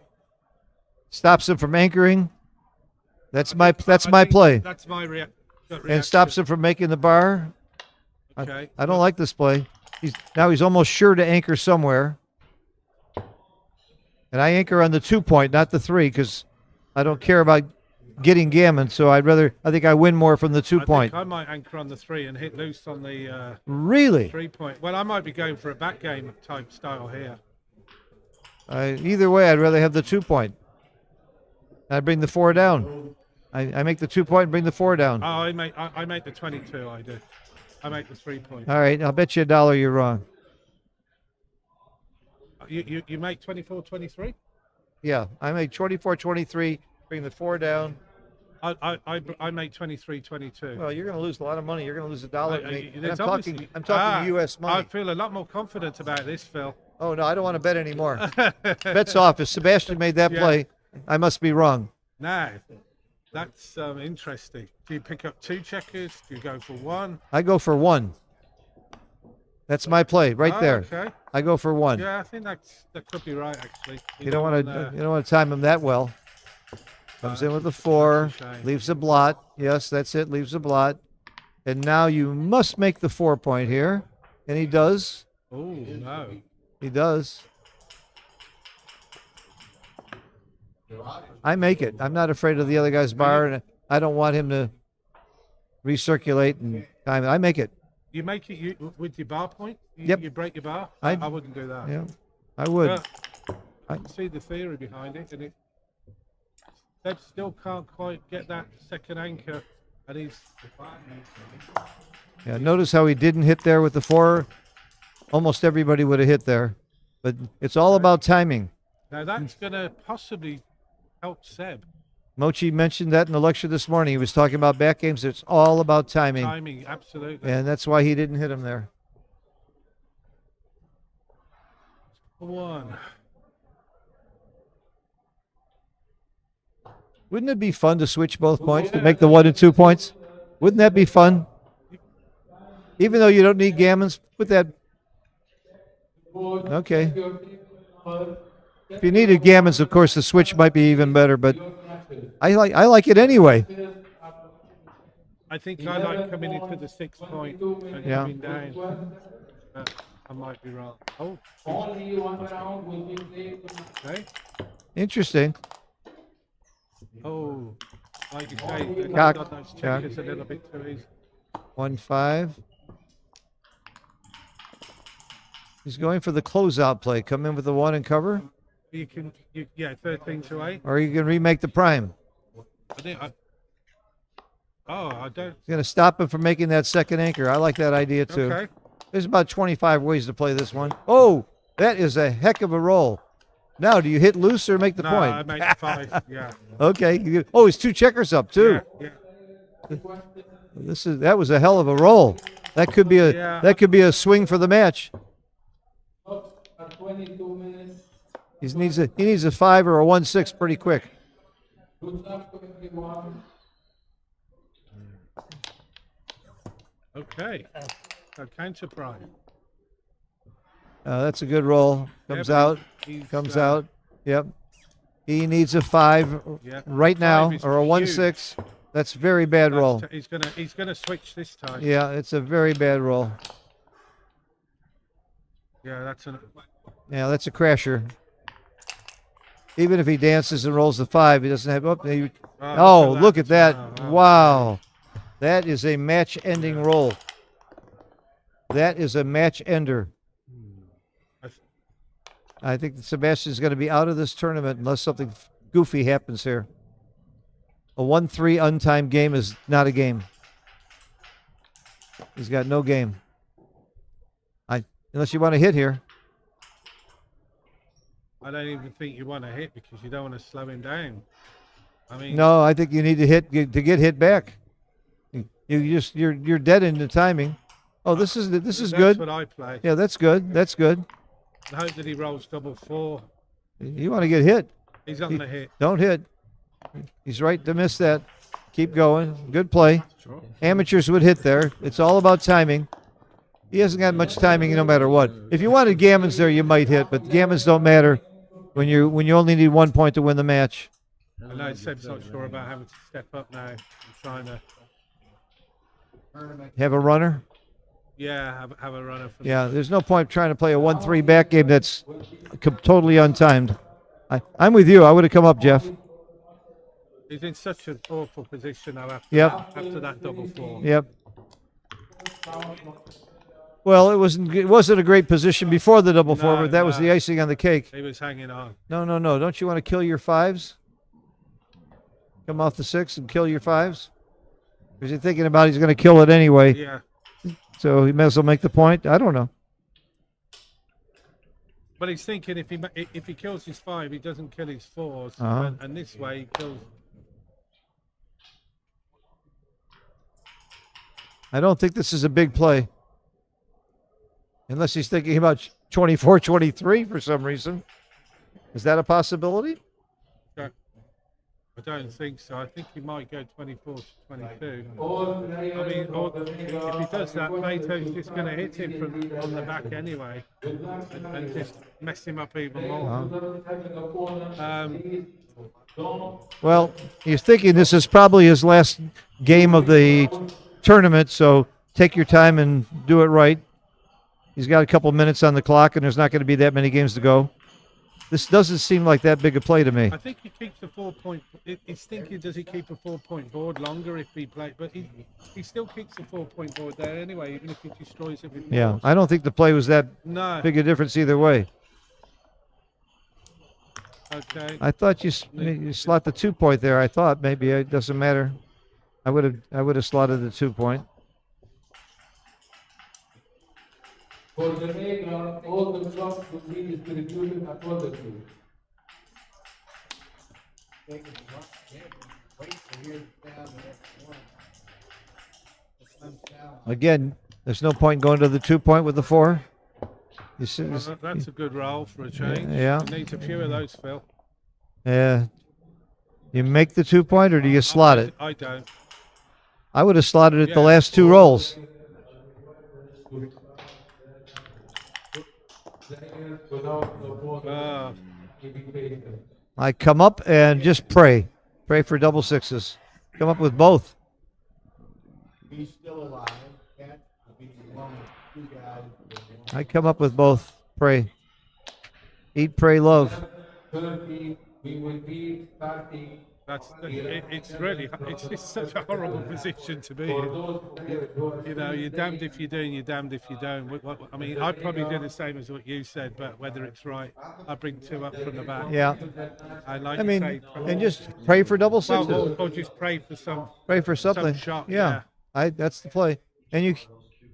Stops him from anchoring. That's my
I think
play.
That's my reaction.
And stops him from making the bar.
Okay.
I don't like this play. He's almost sure to anchor somewhere. And I anchor on the 2 point, not the 3, because I don't care about getting gammon. So I think I win more from the 2 point.
I might anchor on the 3 and hit loose on the
Really?
3 point. Well, I might be going for a backgammon type style here.
Either way, I'd rather have the 2 point. I bring the 4 down. I make the 2 point and bring the 4 down.
Oh, I make the 22. I do. I make the 3 point.
All right, I'll bet you $1 you're wrong.
You make 24, 23?
Yeah, I make 24-23, bring the 4 down.
I make 23, 22.
Well, you're going to lose a lot of money. You're going to lose $1 to me. And
There's
I'm talking U.S. money.
I feel a lot more confident about this, Phil.
Oh, no, I don't want to bet anymore. Bet's off. If Sebastian made that play, I must be wrong.
Now, that's interesting. Do you pick up 2 checkers? Do you go for 1?
I go for 1. That's my play right there.
Okay.
I go for 1.
Yeah, I think that could be right, actually.
You don't want to time him that well. Comes in with a 4,
that's a shame.
leaves a blot. Yes, that's it, leaves a blot. And now you must make the 4 point here. And he does.
Oh, no.
He does. I make it. I'm not afraid of the other guy's bar, and I don't want him to recirculate and time it. I make it.
You make it with your bar point?
Yep.
You break your bar?
I
I wouldn't do that.
Yeah, I would.
I can see the theory behind it, and they still can't quite get that second anchor, and he's.
Yeah, notice how he didn't hit there with the 4. Almost everybody would have hit there, but it's all about timing.
Now that's going to possibly help Seb.
Mochi mentioned that in the lecture this morning. He was talking about back games. It's all about timing,
Timing, absolutely.
and that's why he didn't hit him there.
1.
Wouldn't it be fun to switch both points to make the 1 and 2 points? Wouldn't that be fun? Even though you don't need gammons, put that. Okay. If you needed gammons, of course, the switch might be even better. But I like it anyway.
I think I like coming into the 6 point and
Yeah.
coming down. I might be wrong. Oh. Okay.
Interesting.
Oh. Like you say, they
Cock.
got those
Cock.
checkers a little bit too easy.
1-5. He's going for the closeout play. Come in with the 1 and cover,
You can, 13 to 8.
or you can remake the prime.
I think I don't.
He's going to stop him from making that second anchor. I like that idea too.
Okay.
There's about 25 ways to play this one. Oh, That is a heck of a roll. Now, do you hit loose or make the
No,
point?
I make 5. Yeah.
Okay. Oh, he's 2 checkers up too.
Yeah.
That was a hell of a roll. That could be a swing for the match. He needs a 5 or a 1-6 pretty quick.
Okay. So counter prime.
That's a good roll. Comes out. Comes out. Yep. He needs a 5 right now,
5 is
or a 1-6. That's very bad roll.
He's gonna switch this time.
Yeah, it's a very bad roll.
Yeah,
that's a crasher. Even if he dances and rolls the 5, he doesn't have. Look at that! Wow, that is a match-ending roll. That is a match ender. I think Sebastian's going to be out of this tournament unless something goofy happens here. A 1-3 untimed game is not a game. He's got no game. Unless you want to hit here.
I don't even think you want to hit because you don't want to slow him down. I mean,
no, I think you need to hit to get hit back. You're dead in the timing. Oh, this is good.
That's what I play.
Yeah, that's good. That's good.
I hope that he rolls double 4.
You want to get hit.
He's not going to hit.
Don't hit. He's right to miss that. Keep going. Good play. Amateurs would hit there. It's all about timing. He hasn't got much timing no matter what. If you wanted gammons there, you might hit, but gammons don't matter when you only need 1 point to win the match.
I know Seb's not sure about having to step up now. I'm trying to
have a runner.
Yeah, have a runner.
Yeah, there's no point trying to play a 1-3 back game that's totally untimed. I'm with you. I would have come up, Jeff.
He's in such an awful position now after that double 4.
Yep. Well, it wasn't a great position before the double 4, but that was the icing on the cake.
He was hanging on.
No. Don't you want to kill your 5s? Come off the 6 and kill your 5s? Because you're thinking about he's going to kill it anyway.
Yeah.
So he may as well make the point. I don't know.
But he's thinking if he kills his 5, he doesn't kill his 4s, and this way he kills.
I don't think this is a big play. Unless he's thinking about 24-23 for some reason. Is that a possibility?
I don't think so. I think he might go 24-22. I mean, if he does that, Plato's just going to hit him on the back anyway and just mess him up even more.
Well, he's thinking this is probably his last game of the tournament, so take your time and do it right. He's got a couple minutes on the clock, and there's not going to be that many games to go. This doesn't seem like that big a play to me.
I think he keeps the 4-point. He's thinking, does he keep a 4-point board longer if he plays? But he still keeps the 4-point board there anyway, even if he destroys it with fours.
Yeah, I don't think the play was that big a difference either way.
Okay.
I thought you slot the 2-point there. I thought maybe it doesn't matter. I would have slotted the 2-point.
For the maker, all the blocks will be distributed accordingly.
Again, there's no point going to the 2-point with the 4.
That's a good roll for a change.
Yeah.
You need a few of those, Phil.
Yeah. You make the 2-point or do you slot it?
I don't.
I would have slotted it the last 2 rolls. I come up and just pray. Pray for double 6s. Come up with both.
He's still alive.
I come up with both. Pray. Eat, pray, love.
30, we will be starting.
It's just such a horrible position to be in. You know, you're damned if you do and you're damned if you don't. I mean, I'd probably do the same as what you said, but whether it's right, I bring 2 up from the back.
Yeah.
I
mean,
say,
and just pray for double 6s.
Or just pray for some.
Pray for something.
Some shot,
yeah. That's the play. And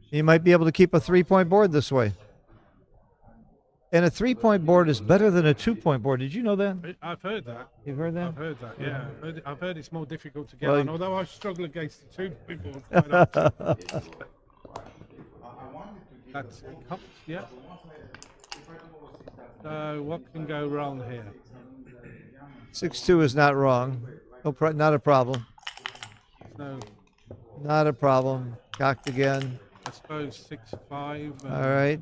you might be able to keep a 3-point board this way. And a 3-point board is better than a 2-point board. Did you know that?
I've heard that.
You've heard that?
I've heard that. Yeah, I've heard it's more difficult to get
Well,
on. Although I struggle against the 2-point board quite often. That's yeah. So what can go wrong here?
6-2 is not wrong. Not a problem.
So
Not a problem. Cocked again.
I suppose 6-5.
All right.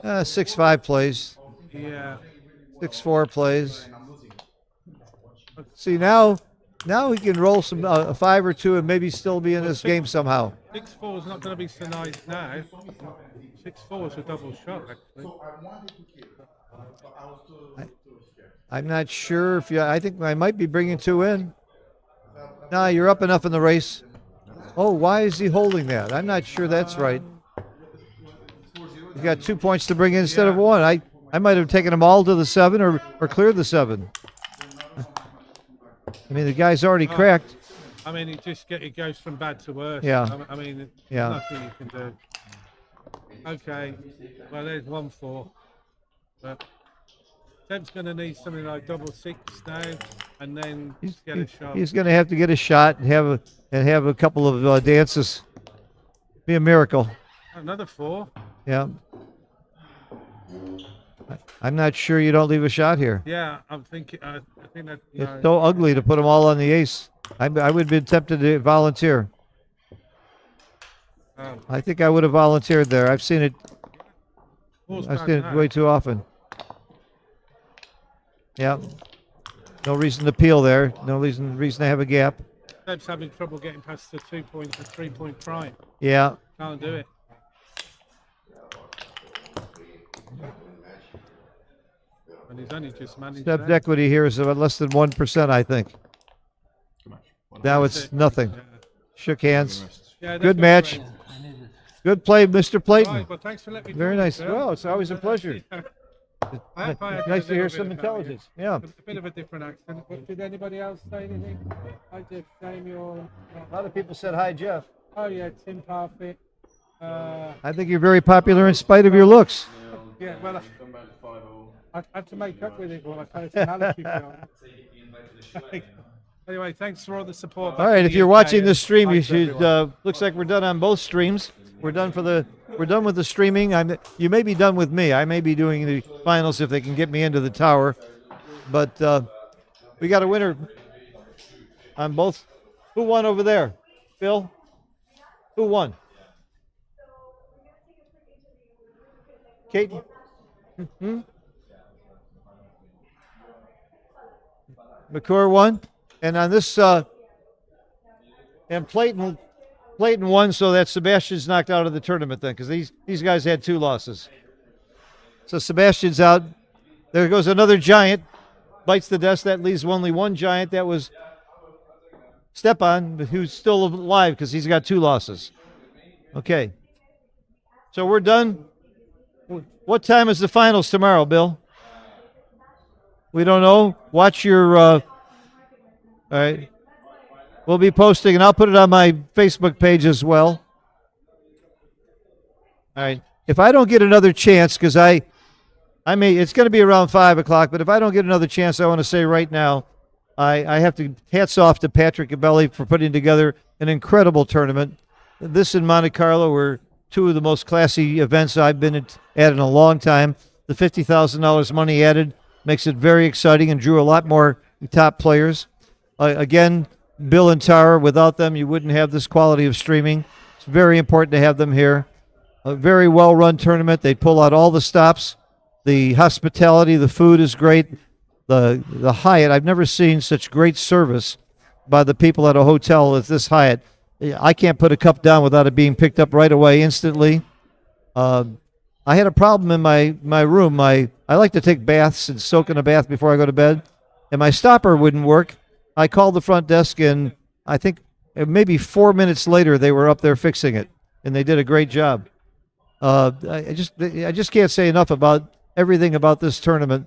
6-5 plays.
Yeah.
6-4 plays. See, now he can roll some a 5 or 2 and maybe still be in this game somehow.
6-4 is not going to be so nice now. 6-4 is a double shot, actually.
I'm not sure if you. I think I might be bringing 2 in. Nah, you're up enough in the race. Oh, why is he holding that? I'm not sure that's right. He's got 2 points to bring in instead of 1. I might have taken them all to the 7 or cleared the 7. I mean, the guy's already cracked.
I mean, it goes from bad to worse.
Yeah.
I mean,
Yeah.
nothing you can do. Okay. Well, there's 1-4. But Seb's going to need something like double 6 now, and then get a shot.
He's going to have to get a shot and have a couple of dances. Be a miracle.
Another 4.
Yeah. I'm not sure you don't leave a shot here.
Yeah, I'm thinking. I think that. No.
It's so ugly to put them all on the ace. I would have been tempted to volunteer.
Oh,
I think I would have volunteered there. I've seen it.
four's
I've
bad
seen it
now.
way too often. Yeah. No reason to peel there. No reason to have a gap.
Seb's having trouble getting past the 2-point and 3-point prime.
Yeah.
Can't do it. And he's only just managed
Step's
that.
equity here is about less than 1%, I think. Now it's nothing. Shook hands.
Yeah,
Good
that's
match.
great.
Good play, Mr. Clayton.
Right, well, thanks for letting me
Very
talk,
nice.
Bill.
Well, it's always a pleasure.
I hope I had
Nice
a
to hear
little
some
bit about you.
intelligence. Yeah.
A bit of a different accent. But did anybody else say anything? I did. Samuel.
A lot of people said hi, Jeff.
Oh yeah, Tim Parfit.
I think you're very popular in spite of your looks.
Yeah, well,
Come back to 5-0.
I had to make up with it for my personality. Phil. Anyway, thanks for all the support.
All right, if you're watching this stream, you should. Looks like we're done on both streams. We're done with the streaming. You may be done with me. I may be doing the finals if they can get me into the tower. But we got a winner on both. Who won over there? Phil? Who won? Kate? McClure won. And on this, and Clayton won, so that Sebastian's knocked out of the tournament then, because these guys had 2 losses. So Sebastian's out. There goes another giant. Bites the dust. That leaves only one giant. That was Stepan, who's still alive because he's got 2 losses. Okay. So we're done. What time is the finals tomorrow, Bill? We don't know. Watch your... all right. We'll be posting, and I'll put it on my Facebook page as well. All right. If I don't get another chance, because I may, it's going to be around 5 o'clock, but if I don't get another chance, I want to say right now, I have to, hats off to Patrick Abelli for putting together an incredible tournament. This and Monte Carlo were 2 of the most classy events I've been at in a long time. The $50,000 money added makes it very exciting and drew a lot more top players. Again, Bill and Tara, without them, you wouldn't have this quality of streaming. It's very important to have them here. A very well-run tournament. They pull out all the stops. The hospitality, the food is great. The Hyatt, I've never seen such great service by the people at a hotel as this Hyatt. I can't put a cup down without it being picked up right away, instantly. I had a problem in my room. I like to take baths and soak in a bath before I go to bed, and my stopper wouldn't work. I called the front desk, and I think maybe 4 minutes later they were up there fixing it, and they did a great job. I just can't say enough about everything about this tournament.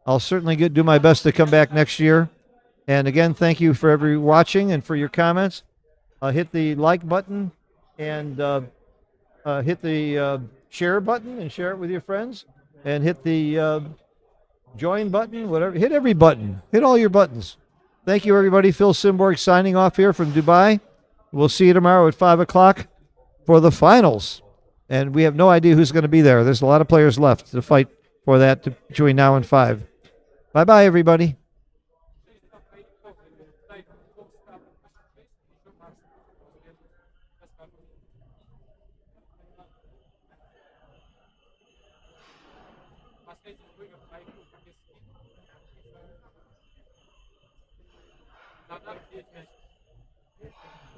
I'll certainly do my best to come back next year. And again, thank you for watching and for your comments. Hit the like button and hit the share button and share it with your friends. and hit the join button, whatever. Hit every button. Hit all your buttons. Thank you, everybody. Phil Simborg signing off here from Dubai. We'll see you tomorrow at 5 o'clock for the finals. And we have no idea who's going to be there. There's a lot of players left to fight for that between now and 5. Bye-bye, everybody.
Not